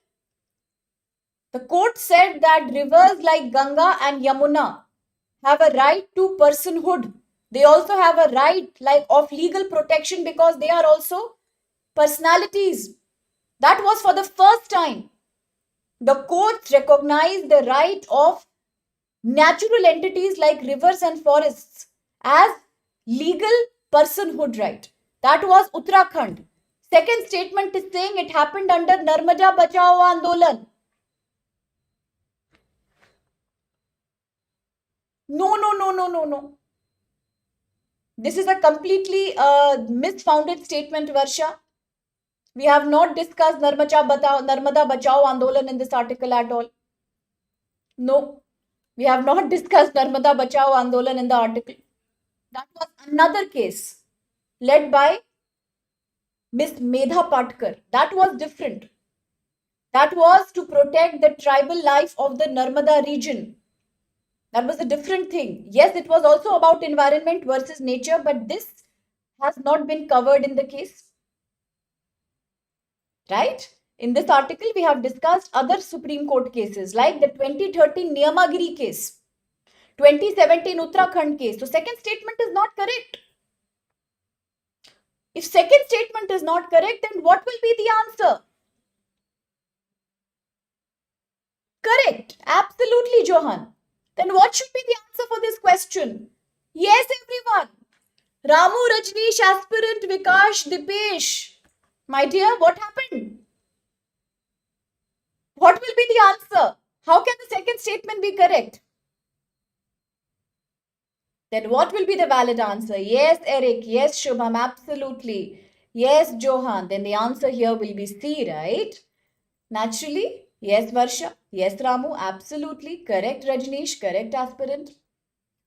The court said that rivers like Ganga and Yamuna have a right to personhood. They also have a right like of legal protection because they are also personalities. That was for the first time. The courts recognized the right of natural entities like rivers and forests as legal personhood right. That was Uttarakhand. Second statement is saying it happened under Narmada Bachao Andolan. No. This is a completely misfounded statement, Varsha. We have not discussed Narmada Bachao Andolan in this article at all. No, we have not discussed Narmada Bachao Andolan in the article. That was another case led by Miss Medha Patkar. That was different. That was to protect the tribal life of the Narmada region. That was a different thing. Yes, it was also about environment versus nature, but this has not been covered in the case. Right? In this article, we have discussed other Supreme Court cases like the 2013 Niyamagiri case, 2017 Uttarakhand case. So second statement is not correct. If second statement is not correct, then what will be the answer? Correct. Absolutely, Johan. Then what should be the answer for this question? Yes, everyone. Ramu, Rajneesh, aspirant, Vikash, Dipesh. My dear, what happened? What will be the answer? How can the second statement be correct? Then what will be the valid answer? Yes, Eric. Yes, Shubham. Absolutely. Yes, Johan. Then the answer here will be C, right? Naturally. Yes, Varsha. Yes, Ramu. Absolutely. Correct, Rajneesh. Correct, aspirant.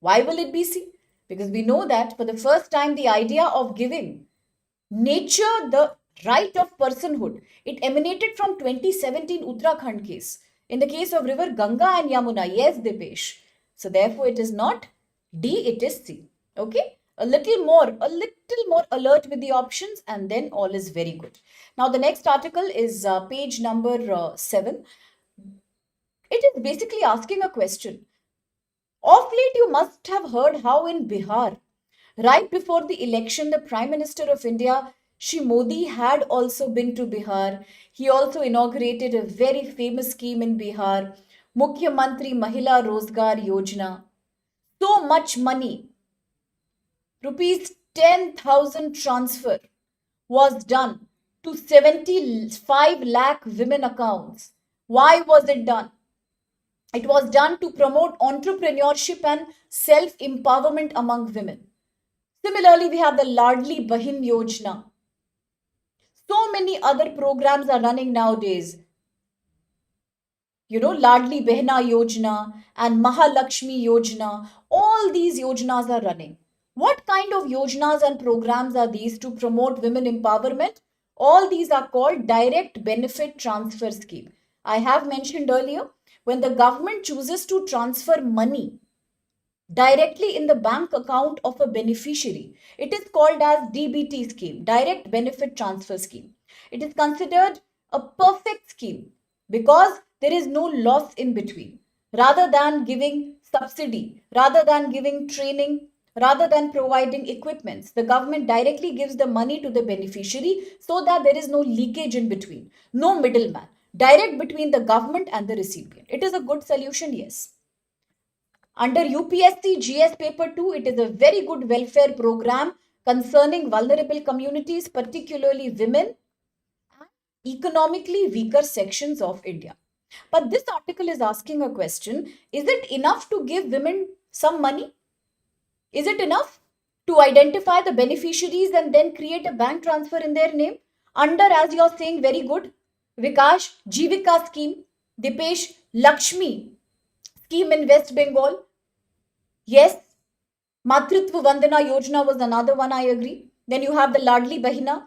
Why will it be C? Because we know that for the first time, the idea of giving nature the right of personhood, it emanated from 2017 Uttarakhand case. In the case of river Ganga and Yamuna, yes, Dipesh. So therefore, it is not D, it is C. Okay, a little more alert with the options, and then all is very good. Now the next article is page number 7. It is basically asking a question. Of late, you must have heard how in Bihar, right before the election, the Prime Minister of India, Shri Modi, had also been to Bihar. He also inaugurated a very famous scheme in Bihar, Mukhyamantri Mahila Rozgar Yojana. So much money, rupees 10,000 transfer was done to 75 lakh women accounts. Why was it done? It was done to promote entrepreneurship and self empowerment among women. Similarly, we have the Ladli Bahin Yojana. So many other programs are running nowadays. Ladli Behna Yojana and Mahalakshmi Yojana. All these yojanas are running. What kind of yojanas and programs are these to promote women empowerment? All these are called direct benefit transfer scheme. I have mentioned earlier, when the government chooses to transfer money directly in the bank account of a beneficiary, it is called as DBT scheme, direct benefit transfer scheme. It is considered a perfect scheme because there is no loss in between. Rather than giving subsidy, rather than giving training, rather than providing equipments, the government directly gives the money to the beneficiary so that there is no leakage in between, no middleman, direct between the government and the recipient. It is a good solution, yes. Under UPSC GS Paper 2, it is a very good welfare program concerning vulnerable communities, particularly women and economically weaker sections of India. But this article is asking a question. Is it enough to give women some money? Is it enough to identify the beneficiaries and then create a bank transfer in their name? Under, as you're saying, very good, Vikash, Jivika scheme, Dipesh, Lakshmi scheme in West Bengal. Yes, Matritva Vandana Yojana was another one, I agree. Then you have the Ladli Bahina.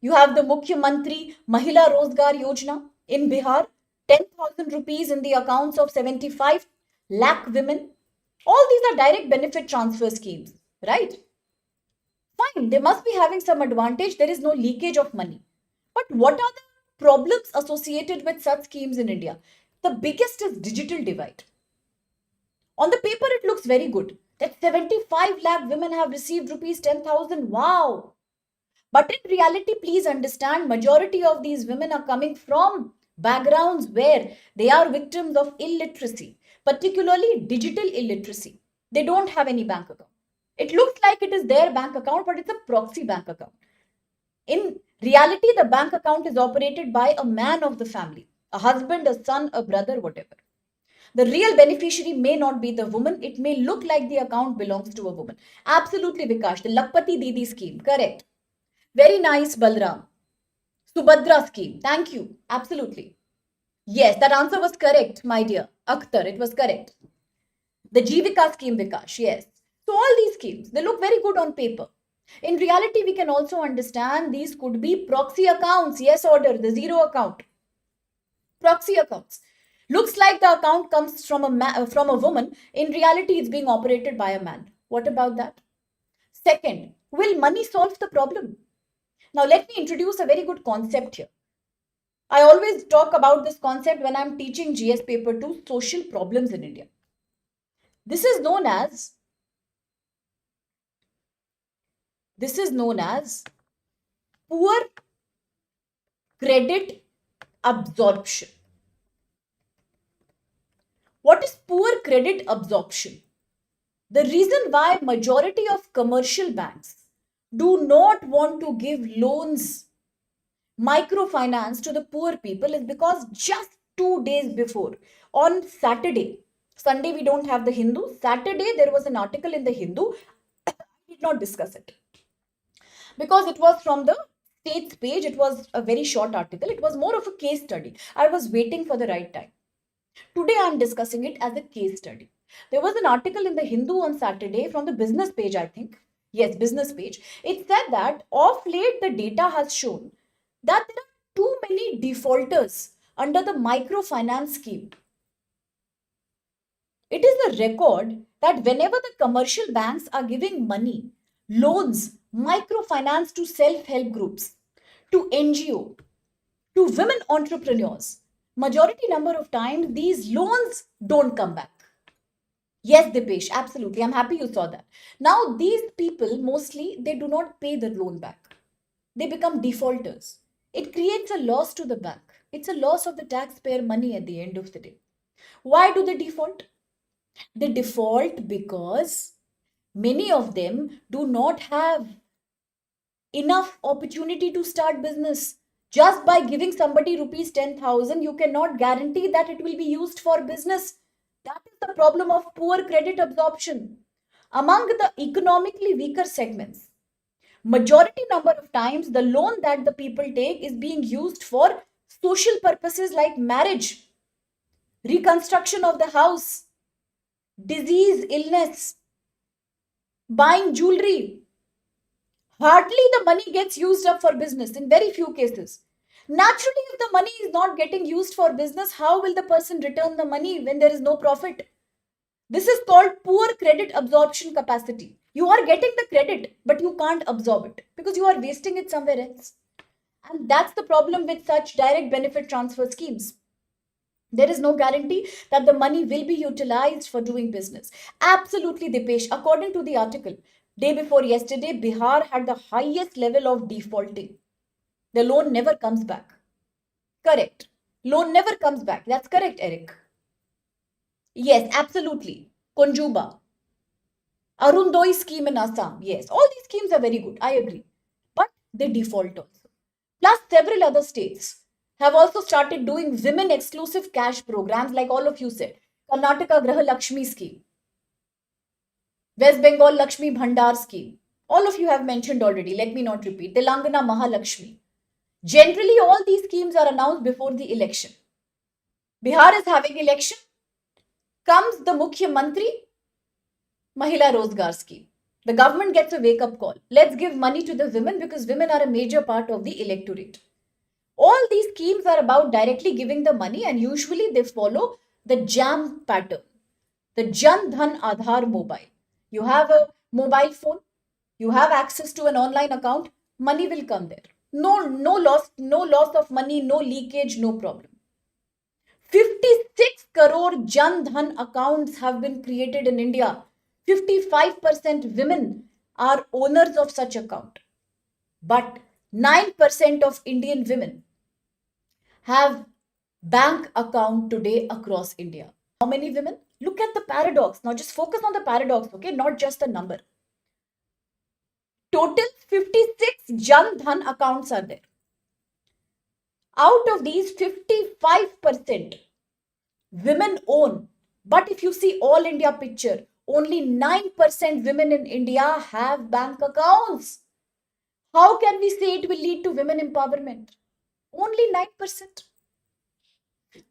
You have the Mukhyamantri Mahila Rozgar Yojana in Bihar. 10,000 rupees in the accounts of 75 lakh women. All these are direct benefit transfer schemes, right? Fine, they must be having some advantage. There is no leakage of money. But what are the problems associated with such schemes in India? The biggest is digital divide. On the paper, it looks very good that 75 lakh women have received rupees 10,000. Wow. But in reality, please understand, majority of these women are coming from backgrounds where they are victims of illiteracy, particularly digital illiteracy. They don't have any bank account. It looks like it is their bank account, but it's a proxy bank account. In reality, the bank account is operated by a man of the family, a husband, a son, a brother, whatever. The real beneficiary may not be the woman. It may look like the account belongs to a woman. Absolutely, Vikash. The Lakpati Didi scheme. Correct. Very nice, Balram. Subhadra scheme. Thank you. Absolutely. Yes, that answer was correct, my dear. Akhtar, it was correct. The Jivika scheme, Vikash. Yes. So all these schemes, they look very good on paper. In reality, we can also understand these could be proxy accounts. Yes, order. The zero account. Proxy accounts. Looks like the account comes from from a woman. In reality, it's being operated by a man. What about that? Second, will money solve the problem? Now, let me introduce a very good concept here. I always talk about this concept when I'm teaching GS paper 2, social problems in India. This is known as poor credit absorption. What is poor credit absorption? The reason why majority of commercial banks do not want to give loans, microfinance to the poor people is because just 2 days before, on Saturday, Sunday we don't have the Hindu. Saturday there was an article in the Hindu. I did not discuss it because it was from the state's page. It was a very short article. It was more of a case study. I was waiting for the right time. Today I'm discussing it as a case study. There was an article in the Hindu on Saturday from the business page, I think. Yes, business page. It said that of late the data has shown that there are too many defaulters under the microfinance scheme. It is a record that whenever the commercial banks are giving money, loans, microfinance to self help groups, to NGO, to women entrepreneurs, majority number of times these loans don't come back. Yes, Dipesh, absolutely. I'm happy you saw that. Now, these people mostly they do not pay the loan back. They become defaulters. It creates a loss to the bank. It's a loss of the taxpayer money at the end of the day. Why do they default? They default because many of them do not have enough opportunity to start business. Just by giving somebody rupees 10,000, you cannot guarantee that it will be used for business. That is the problem of poor credit absorption. Among the economically weaker segments, majority number of times the loan that the people take is being used for social purposes like marriage, reconstruction of the house, disease, illness, buying jewelry. Hardly the money gets used up for business in very few cases. Naturally, if the money is not getting used for business, how will the person return the money when there is no profit? This is called poor credit absorption capacity. You are getting the credit, but you can't absorb it because you are wasting it somewhere else. And that's the problem with such direct benefit transfer schemes. There is no guarantee that the money will be utilized for doing business. Absolutely, Dipesh. According to the article, day before yesterday, Bihar had the highest level of defaulting. The loan never comes back. Correct. Loan never comes back. That's correct, Eric. Yes, absolutely. Konjuba. Arundoi scheme in Assam. Yes, all these schemes are very good. I agree. But they default also. Plus, several other states have also started doing women exclusive cash programs, like all of you said. Karnataka Graha Lakshmi scheme, West Bengal Lakshmi Bhandar scheme. All of you have mentioned already. Let me not repeat. Telangana Mahalakshmi. Generally, all these schemes are announced before the election. Bihar is having election. Comes the Mukhya Mantri Mahila Rozgar scheme. The government gets a wake up call. Let's give money to the women because women are a major part of the electorate. All these schemes are about directly giving the money, and usually they follow the JAM pattern, the Jan Dhan Aadhaar mobile. You have a mobile phone, you have access to an online account, money will come there. No loss of money, no leakage, no problem. 56 crore Jan Dhan accounts have been created in India. 55% women are owners of such account. But 9% of Indian women have bank account today across India. How many women? Look at the paradox. Now just focus on the paradox, okay? Not just the number. Total 56 Jan Dhan accounts are there. Out of these, 55% women own. But if you see all India picture, only 9% women in India have bank accounts. How can we say it will lead to women empowerment? Only 9%.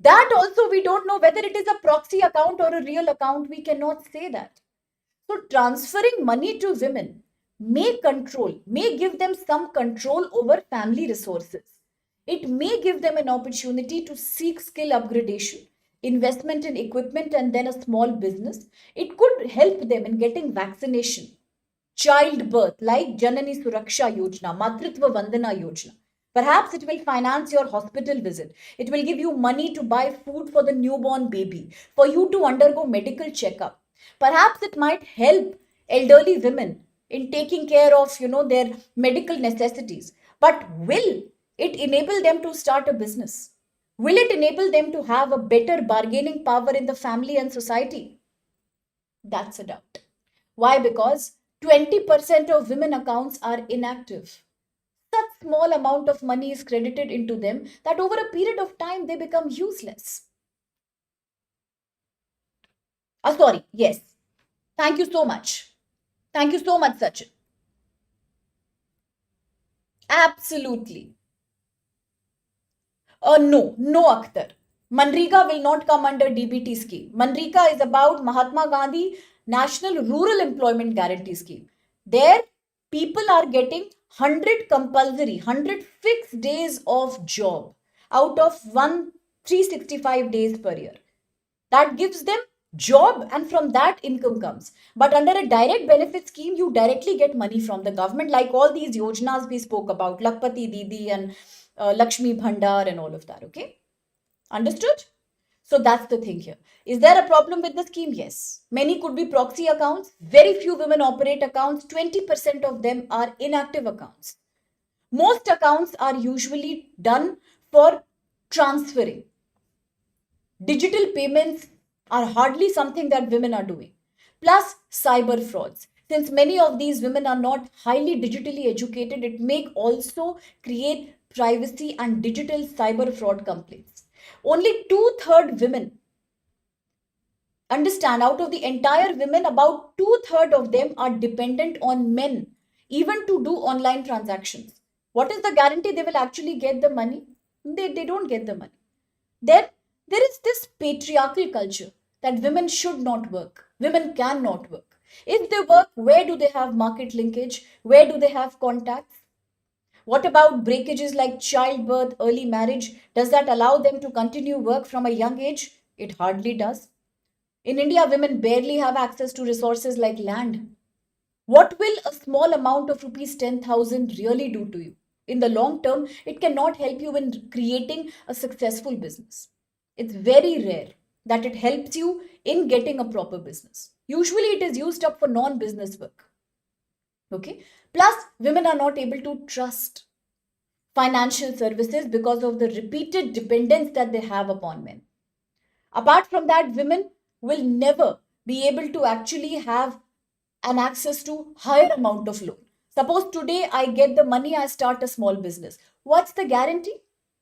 That also we don't know whether it is a proxy account or a real account. We cannot say that. So transferring money to women may give them some control over family resources. It may give them an opportunity to seek skill upgradation, investment in equipment, and then a small business. It could help them in getting vaccination, childbirth, like Janani Suraksha Yojana, Matritva Vandana Yojana. Perhaps it will finance your hospital visit. It will give you money to buy food for the newborn baby, for you to undergo medical checkup. Perhaps it might help elderly women in taking care of, their medical necessities. But will it enable them to start a business? Will it enable them to have a better bargaining power in the family and society? That's a doubt. Why? Because 20% of women accounts are inactive. Such small amount of money is credited into them that over a period of time they become useless. Sorry, yes. Thank you so much. Thank you so much, Sachin. Absolutely. No, no, Akhtar. Manrega will not come under DBT scheme. Manrega is about Mahatma Gandhi National Rural Employment Guarantee Scheme. There, people are getting 100 compulsory, 100 fixed days of job out of 365 days per year. That gives them job, and from that income comes. But under a direct benefit scheme, you directly get money from the government, like all these yojanas we spoke about, Lakpati Didi and Lakshmi Bhandar and all of that. Okay, understood? So that's the thing here. Is there a problem with the scheme? Yes. Many could be proxy accounts. Very few women operate accounts. 20% of them are inactive accounts. Most accounts are usually done for transferring. Digital payments are hardly something that women are doing. Plus, cyber frauds. Since many of these women are not highly digitally educated, it may also create privacy and digital cyber fraud complaints. Only two-thirds women understand, out of the entire women, about two-thirds of them are dependent on men, even to do online transactions. What is the guarantee they will actually get the money? They don't get the money. Then there is this patriarchal culture that women should not work, women cannot work. If they work, where do they have market linkage? Where do they have contacts? What about breakages like childbirth, early marriage? Does that allow them to continue work from a young age? It hardly does. In India, women barely have access to resources like land. What will a small amount of rupees 10,000 really do to you? In the long term, it cannot help you in creating a successful business. It's very rare that it helps you in getting a proper business. Usually, it is used up for non business work. Okay. Plus, women are not able to trust financial services because of the repeated dependence that they have upon men. Apart from that, women will never be able to actually have an access to higher amount of loan. Suppose today I get the money, I start a small business. What's the guarantee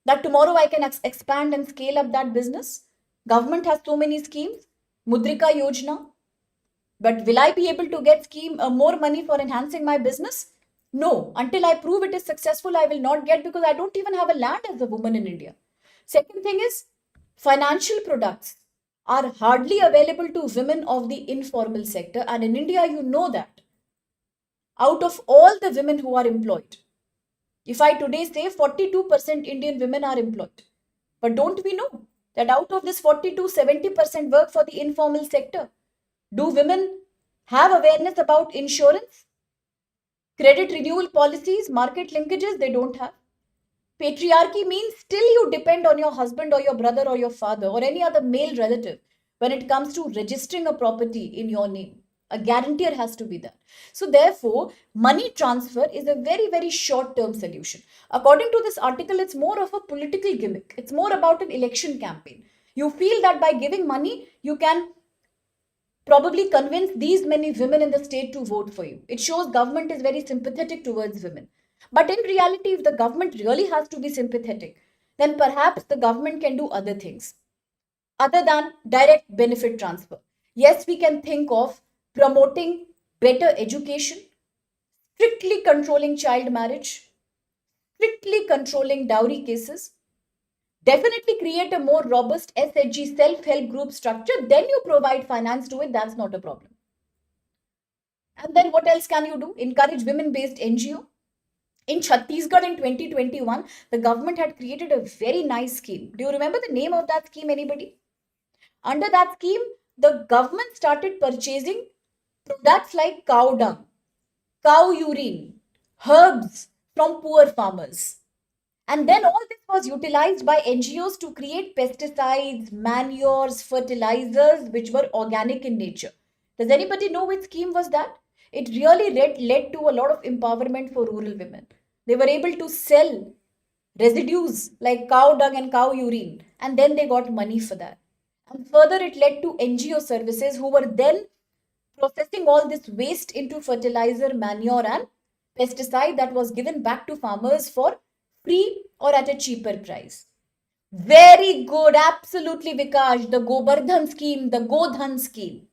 that tomorrow I can expand and scale up that business? Government has so many schemes, Mudrika Yojana, but will I be able to get scheme more money for enhancing my business? No, until I prove it is successful, I will not get, because I don't even have a land as a woman in India. Second thing is, financial products are hardly available to women of the informal sector. And in India, you know that out of all the women who are employed, if I today say 42% Indian women are employed, but don't we know that out of this 42, 70% work for the informal sector? Do women have awareness about insurance, credit renewal policies, market linkages? They don't have. Patriarchy means still you depend on your husband or your brother or your father or any other male relative when it comes to registering a property in your name. A guarantor has to be there. So, therefore, money transfer is a very, very short term solution. According to this article, it's more of a political gimmick, it's more about an election campaign. You feel that by giving money, you can probably convince these many women in the state to vote for you. It shows government is very sympathetic towards women. But in reality, if the government really has to be sympathetic, then perhaps the government can do other things other than direct benefit transfer. Yes, we can think of promoting better education, strictly controlling child marriage, strictly controlling dowry cases, definitely create a more robust SHG self-help group structure. Then you provide finance to it. That's not a problem. And then what else can you do? Encourage women-based NGO. In Chhattisgarh in 2021, the government had created a very nice scheme. Do you remember the name of that scheme, anybody? Under that scheme, the government started purchasing products like cow dung, cow urine, herbs from poor farmers. And then all this was utilized by NGOs to create pesticides, manures, fertilizers, which were organic in nature. Does anybody know which scheme was that? It really led to a lot of empowerment for rural women. They were able to sell residues like cow dung and cow urine, and then they got money for that. And further, it led to NGO services who were then processing all this waste into fertilizer, manure, and pesticide that was given back to farmers for free or at a cheaper price. Very good, absolutely, Vikash. The Gobardhan scheme, the Godhan scheme.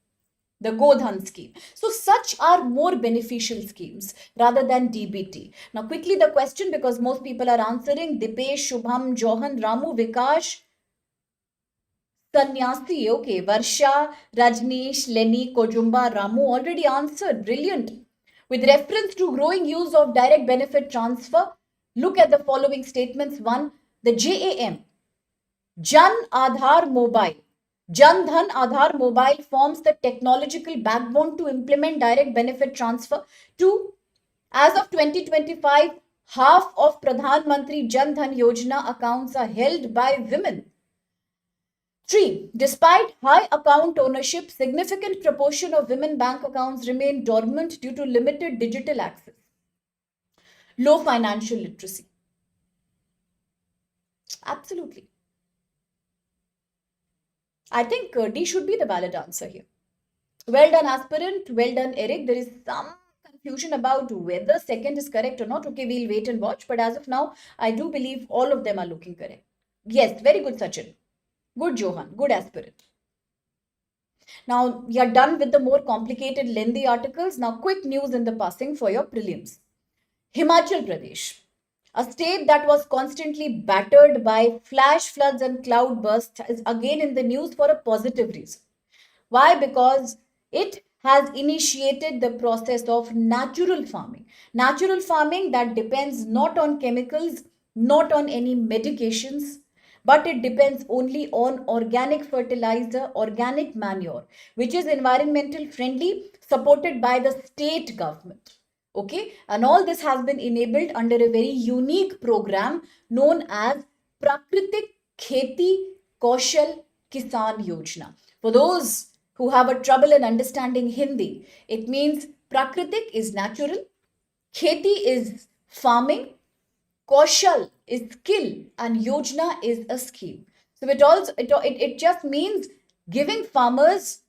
the Godhan scheme. So such are more beneficial schemes rather than DBT. Now quickly the question, because most people are answering: Dipesh, Shubham, Johan, Ramu, Vikash, Sannyasi, okay, Varsha, Rajneesh, Lenny, Kojumba, Ramu already answered. Brilliant. With reference to growing use of direct benefit transfer, look at the following statements. One, the JAM, Jan Aadhaar Mobile. Jan Dhan Aadhaar Mobile forms the technological backbone to implement direct benefit transfer. Two, as of 2025, half of Pradhan Mantri Jan Dhan Yojana accounts are held by women. 3. Despite high account ownership, significant proportion of women bank accounts remain dormant due to limited digital access, low financial literacy. Absolutely. I think D should be the valid answer here. Well done, aspirant. Well done, Eric. There is some confusion about whether second is correct or not. Okay, we'll wait and watch. But as of now, I do believe all of them are looking correct. Yes, very good, Sachin. Good, Johan. Good aspirant. Now, we are done with the more complicated, lengthy articles. Now, quick news in the passing for your prelims. Himachal Pradesh, a state that was constantly battered by flash floods and cloud bursts, is again in the news for a positive reason. Why? Because it has initiated the process of natural farming. Natural farming that depends not on chemicals, not on any medications, but it depends only on organic fertilizer, organic manure, which is environmental friendly, supported by the state government. Okay, and all this has been enabled under a very unique program known as Prakritik Kheti Kaushal Kisan Yojana. For those who have a trouble in understanding Hindi, it means Prakritik is natural, Kheti is farming, Kaushal is skill, and Yojana is a scheme. So it just means giving farmers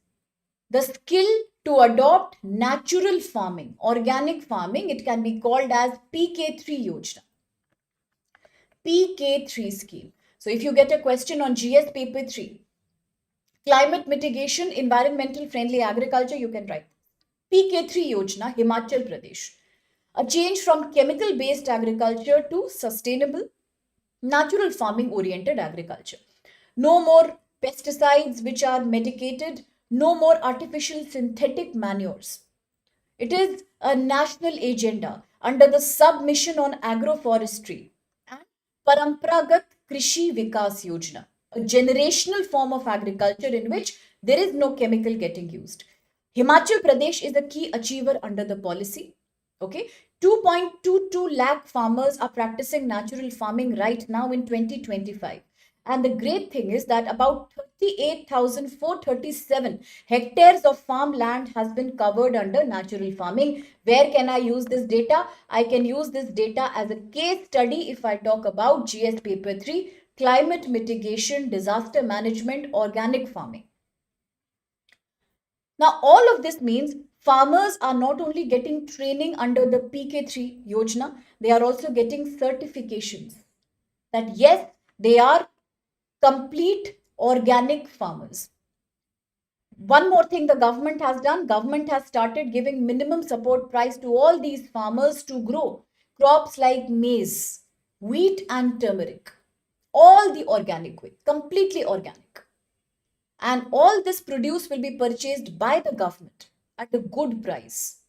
the skill to adopt natural farming, organic farming. It can be called as PK3 Yojana. PK3 scheme. So if you get a question on GS paper 3, climate mitigation, environmental friendly agriculture, you can write PK3 Yojana, Himachal Pradesh. A change from chemical based agriculture to sustainable, natural farming oriented agriculture. No more pesticides which are medicated, no more artificial synthetic manures. It is a national agenda under the submission on agroforestry and Parampragat Krishi Vikas Yojana, a generational form of agriculture in which there is no chemical getting used. Himachal Pradesh is a key achiever under the policy. Okay, 2.22 lakh farmers are practicing natural farming right now in 2025. And the great thing is that about 38,437 hectares of farmland has been covered under natural farming. Where can I use this data? I can use this data as a case study if I talk about GS paper 3, climate mitigation, disaster management, organic farming. Now, all of this means farmers are not only getting training under the PK3 Yojana, they are also getting certifications that yes, they are complete organic farmers. One more thing the government has done, government has started giving minimum support price to all these farmers to grow crops like maize, wheat and turmeric. All the organic way, completely organic. And all this produce will be purchased by the government at a good price,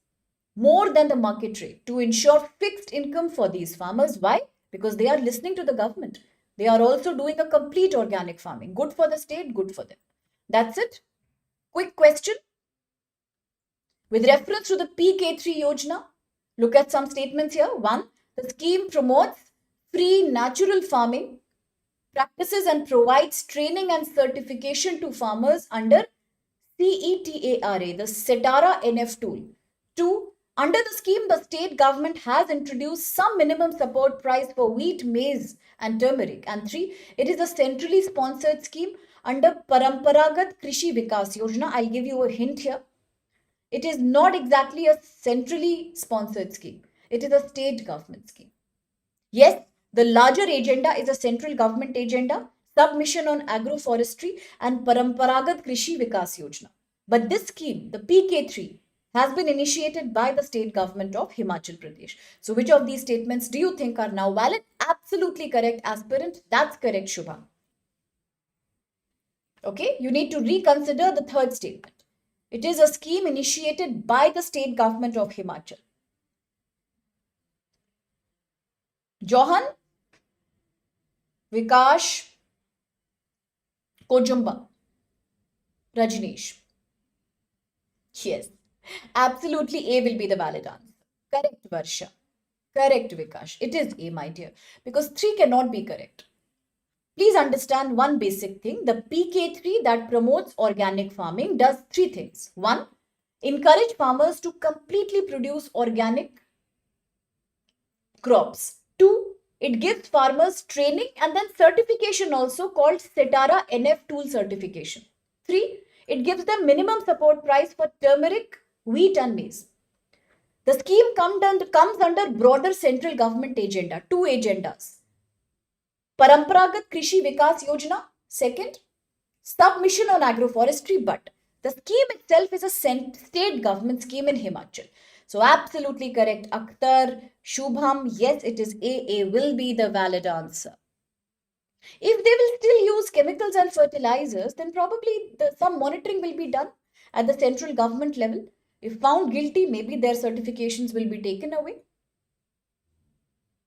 more than the market rate, to ensure fixed income for these farmers. Why? Because they are listening to the government. They are also doing a complete organic farming. Good for the state, good for them. That's it. Quick question. With reference to the PK3 Yojana, look at some statements here. One, the scheme promotes free natural farming practices and provides training and certification to farmers under CETARA, the SETARA NF tool. Two, under the scheme, the state government has introduced some minimum support price for wheat, maize, and turmeric. And three, it is a centrally sponsored scheme under Paramparagat Krishi Vikas Yojana. I'll give you a hint here. It is not exactly a centrally sponsored scheme. It is a state government scheme. Yes, the larger agenda is a central government agenda, submission on agroforestry and Paramparagat Krishi Vikas Yojana. But this scheme, the PK3, has been initiated by the state government of Himachal Pradesh. So, which of these statements do you think are now valid? Absolutely correct, aspirant. That's correct, Shubham. Okay, you need to reconsider the third statement. It is a scheme initiated by the state government of Himachal. Johan, Vikash, Kojumba, Rajneesh. Yes, absolutely A will be the valid answer. Correct, Varsha. Correct, Vikash. It is A, my dear, because 3 cannot be correct. Please understand one basic thing. The PK3 that promotes organic farming does 3 things. 1, encourage farmers to completely produce organic crops. 2, it gives farmers training and then certification also called Setara NF tool certification. 3, it gives them minimum support price for turmeric, wheat and maize. The scheme comes under broader central government agenda, 2 agendas. Parampragat Krishi Vikas Yojana, second, submission on agroforestry, but the scheme itself is a state government scheme in Himachal. So absolutely correct, Akhtar, Shubham, yes, it is A will be the valid answer. If they will still use chemicals and fertilizers, then probably some monitoring will be done at the central government level. If found guilty, maybe their certifications will be taken away.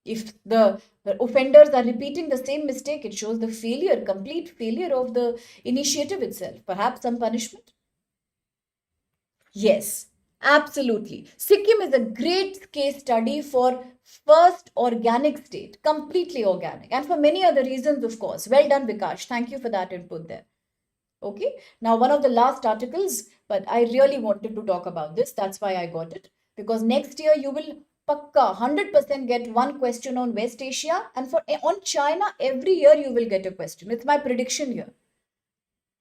If the offenders are repeating the same mistake, it shows the failure, complete failure of the initiative itself. Perhaps some punishment. Yes, absolutely. Sikkim is a great case study for first organic state, completely organic, and for many other reasons, of course. Well done, Vikash. Thank you for that input there. Okay, now one of the last articles, but I really wanted to talk about this. That's why I got it. Because next year you will pakka 100% get one question on West Asia, and on China, every year you will get a question. It's my prediction here.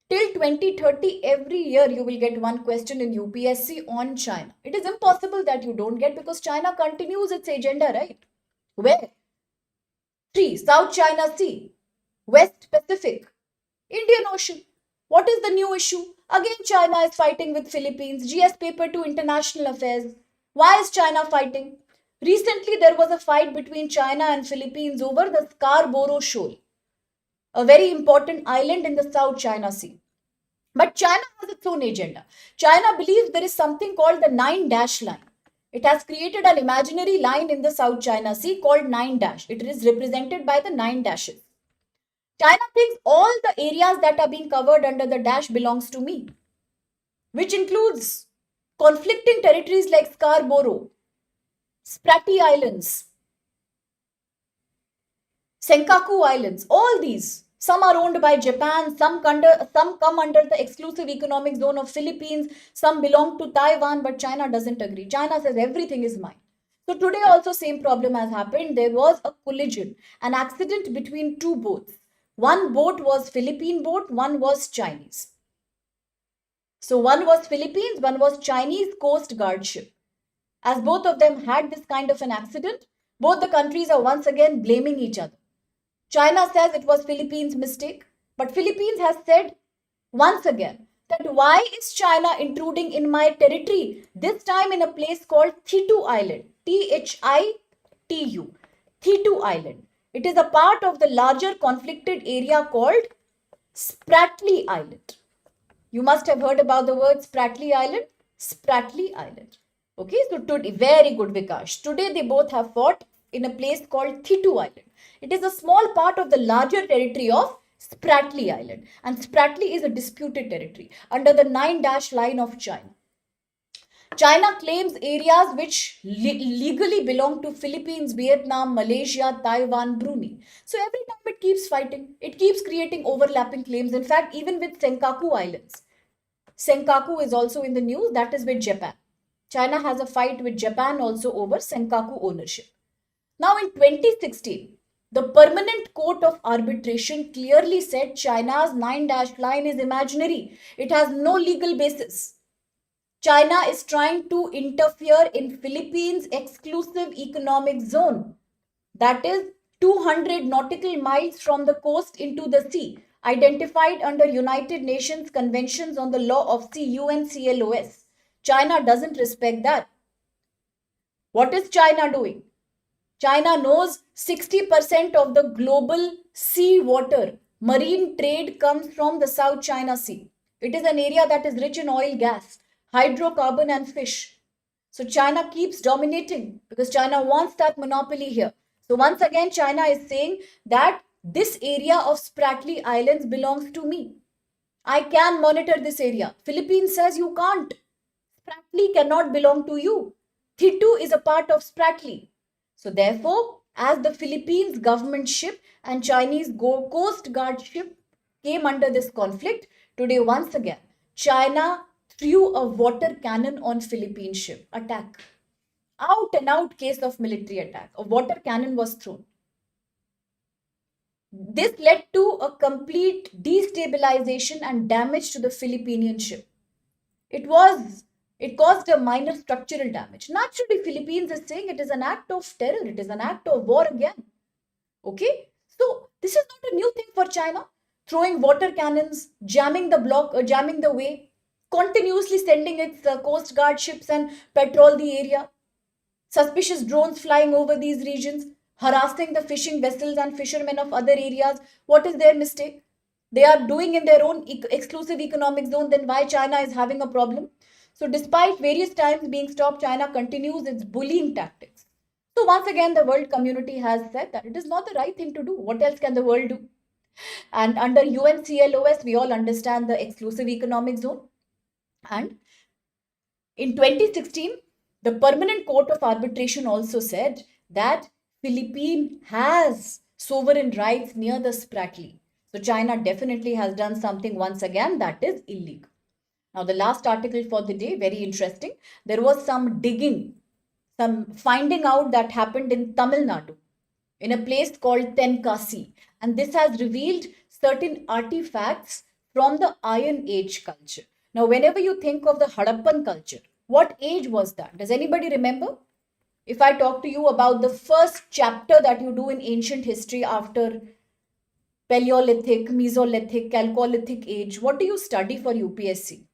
Till 2030, every year you will get one question in UPSC on China. It is impossible that you don't get because China continues its agenda, right? Where? 3. South China Sea, West Pacific, Indian Ocean. What is the new issue? Again, China is fighting with Philippines. GS paper 2 international affairs. Why is China fighting? Recently, there was a fight between China and Philippines over the Scarborough Shoal, a very important island in the South China Sea. But China has its own agenda. China believes there is something called the 9-dash line. It has created an imaginary line in the South China Sea called 9-dash. It is represented by the 9 dashes. China thinks all the areas that are being covered under the dash belongs to me, which includes conflicting territories like Scarborough, Spratly Islands, Senkaku Islands, all these. Some are owned by Japan, some come under the exclusive economic zone of Philippines, some belong to Taiwan, but China doesn't agree. China says everything is mine. So today also same problem has happened. There was a collision, an accident between two boats. One boat was Philippine boat, one was Chinese. So one was Philippines, one was Chinese Coast Guard ship. As both of them had this kind of an accident, both the countries are once again blaming each other. China says it was Philippines' mistake, but Philippines has said once again that why is China intruding in my territory, this time in a place called Thitu Island, Thitu, Thitu Island. It is a part of the larger conflicted area called Spratly Island. You must have heard about the word Spratly Island. Spratly Island. Okay, so today, very good Vikash. Today they both have fought in a place called Thitu Island. It is a small part of the larger territory of Spratly Island. And Spratly is a disputed territory under the 9-dash line of China. China claims areas which legally belong to Philippines, Vietnam, Malaysia, Taiwan, Brunei. So every time it keeps fighting, it keeps creating overlapping claims. In fact, even with Senkaku Islands. Senkaku is also in the news, that is with Japan. China has a fight with Japan also over Senkaku ownership. Now in 2016, the Permanent Court of Arbitration clearly said China's 9-dash line is imaginary. It has no legal basis. China is trying to interfere in Philippines' exclusive economic zone. That is 200 nautical miles from the coast into the sea. identified under United Nations Conventions on the Law of Sea, UNCLOS. China doesn't respect that. What is China doing? China knows 60% of the global sea water, marine trade comes from the South China Sea. It is an area that is rich in oil, gas, hydrocarbon, and fish. So China keeps dominating because China wants that monopoly here. So once again, China is saying that this area of Spratly Islands belongs to me. I can monitor this area. Philippines says you can't. Spratly cannot belong to you. Thitu is a part of Spratly. So therefore, as the Philippines government ship and Chinese Coast Guard ship came under this conflict, today once again, China threw a water cannon on Philippine ship. Attack. Out and out case of military attack. A water cannon was thrown. This led to a complete destabilization and damage to the Philippine ship. It caused a minor structural damage. Naturally, Philippines is saying it is an act of terror. It is an act of war again. Okay? So this is not a new thing for China. Throwing water cannons, jamming the block, jamming the way, continuously sending its coast guard ships and patrol the area. Suspicious drones flying over these regions, harassing the fishing vessels and fishermen of other areas. What is their mistake? They are doing in their own exclusive economic zone, then why China is having a problem? So despite various times being stopped, China continues its bullying tactics. So once again, the world community has said that it is not the right thing to do. What else can the world do? And under UNCLOS, we all understand the exclusive economic zone. And in 2016, the Permanent Court of Arbitration also said that Philippines has sovereign rights near the Spratly. So China definitely has done something once again that is illegal. Now the last article for the day, very interesting. There was some digging, some finding out that happened in Tamil Nadu, in a place called Tenkasi. And this has revealed certain artifacts from the Iron Age culture. Now, whenever you think of the Harappan culture, what age was that? Does anybody remember? If I talk to you about the first chapter that you do in ancient history after Paleolithic, Mesolithic, Chalcolithic age, what do you study for UPSC?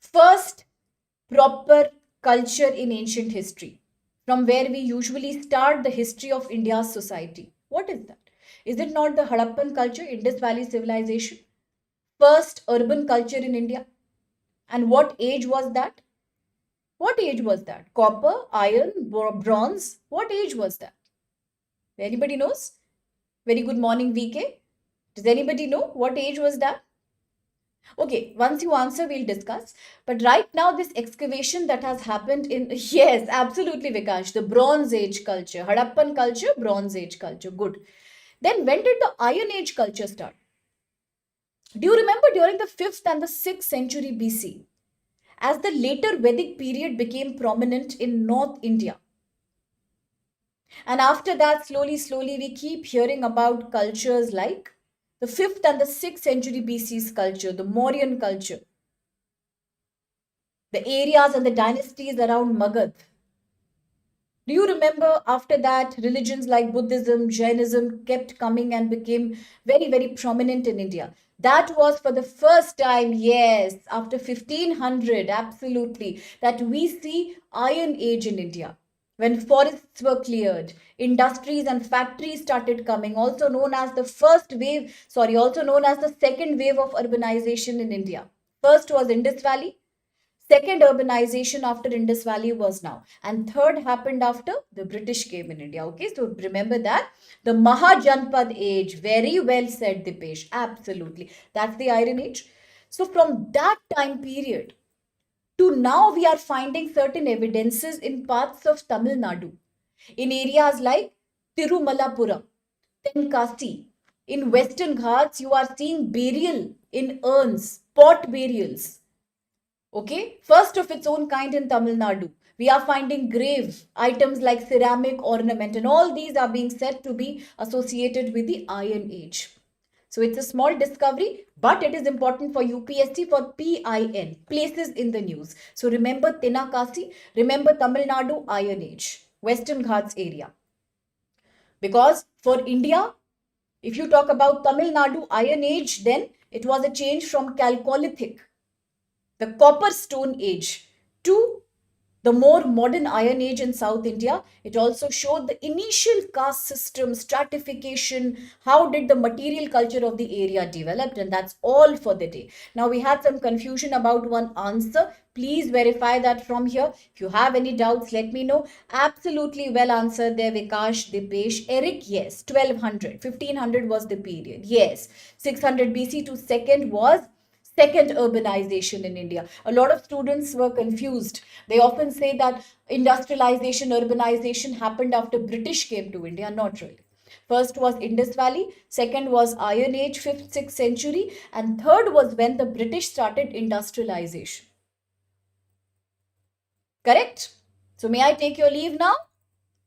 First proper culture in ancient history, from where we usually start the history of India's society. What is that? Is it not the Harappan culture, Indus Valley civilization? First urban culture in India? And what age was that? What age was that? Copper, iron, bronze? What age was that? Anybody knows? Very good morning, VK. Does anybody know what age was that? Okay, once you answer, we'll discuss. But right now, this excavation that has happened in, yes, absolutely, Vikash, the Bronze Age culture, Harappan culture, Bronze Age culture, good. Then when did the Iron Age culture start? Do you remember during the 5th and the 6th century BC, as the later Vedic period became prominent in North India? And after that, slowly, we keep hearing about cultures like the 5th and the 6th century BC's culture, the Mauryan culture, the areas and the dynasties around Magad. Do you remember after that, religions like Buddhism, Jainism kept coming and became very, very prominent in India? That was for the first time, yes, after 1500, absolutely, that we see Iron Age in India. When forests were cleared, industries and factories started coming, also known as the also known as the second wave of urbanization in India. First was Indus Valley, second urbanization after Indus Valley was now, and third happened after the British came in India. Okay, so remember that the Mahajanpad age, very well said, Dipesh, absolutely, that's the Iron Age. So from that time period to now, we are finding certain evidences in parts of Tamil Nadu, in areas like Tirumalapura, Tenkasi. In Western Ghats, you are seeing burial in urns, pot burials. Okay, first of its own kind in Tamil Nadu. We are finding grave items like ceramic ornament, and all these are being said to be associated with the Iron Age. So it's a small discovery, but it is important for UPSC for PIN, places in the news. So remember Tinakasi, remember Tamil Nadu Iron Age, Western Ghats area. Because for India, If you talk about Tamil Nadu Iron Age, then it was a change from Chalcolithic, the copper stone age, to the more modern Iron Age in South India. It also showed the initial caste system, stratification, how did the material culture of the area develop, and that's all for the day. Now we had some confusion about one answer. Please verify that from here. If you have any doubts, let me know. Absolutely well answered there, Vikash, Dipesh. Eric, yes, 1200. 1500 was the period. Yes. 600 BC to second was second urbanization in India. A lot of students were confused. They often say that industrialization, urbanization happened after British came to India. Not really. First was Indus Valley, second was Iron Age, 5th, 6th century, and third was when the British started industrialization. Correct? So may I take your leave now?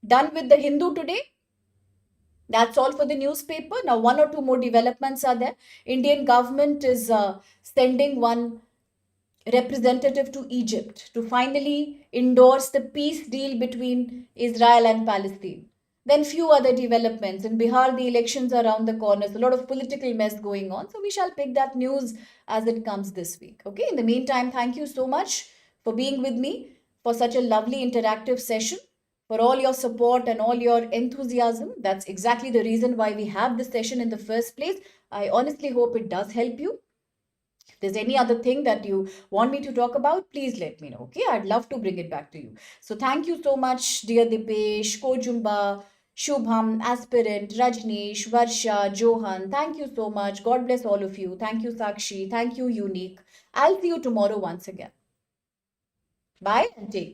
Done with the Hindu today? That's all for the newspaper. Now, one or two more developments are there. Indian government is sending one representative to Egypt to finally endorse the peace deal between Israel and Palestine. Then few other developments. In Bihar, the elections are around the corners. A lot of political mess going on. So we shall pick that news as it comes this week. Okay. In the meantime, thank you so much for being with me for such a lovely interactive session. For all your support and all your enthusiasm. That's exactly the reason why we have this session in the first place. I honestly hope it does help you. If there's any other thing that you want me to talk about, please let me know. Okay, I'd love to bring it back to you. So thank you so much, dear Dipesh, Kojumba, Shubham, Aspirant, Rajneesh, Varsha, Johan. Thank you so much. God bless all of you. Thank you, Sakshi. Thank you, Unique. I'll see you tomorrow once again. Bye and take care.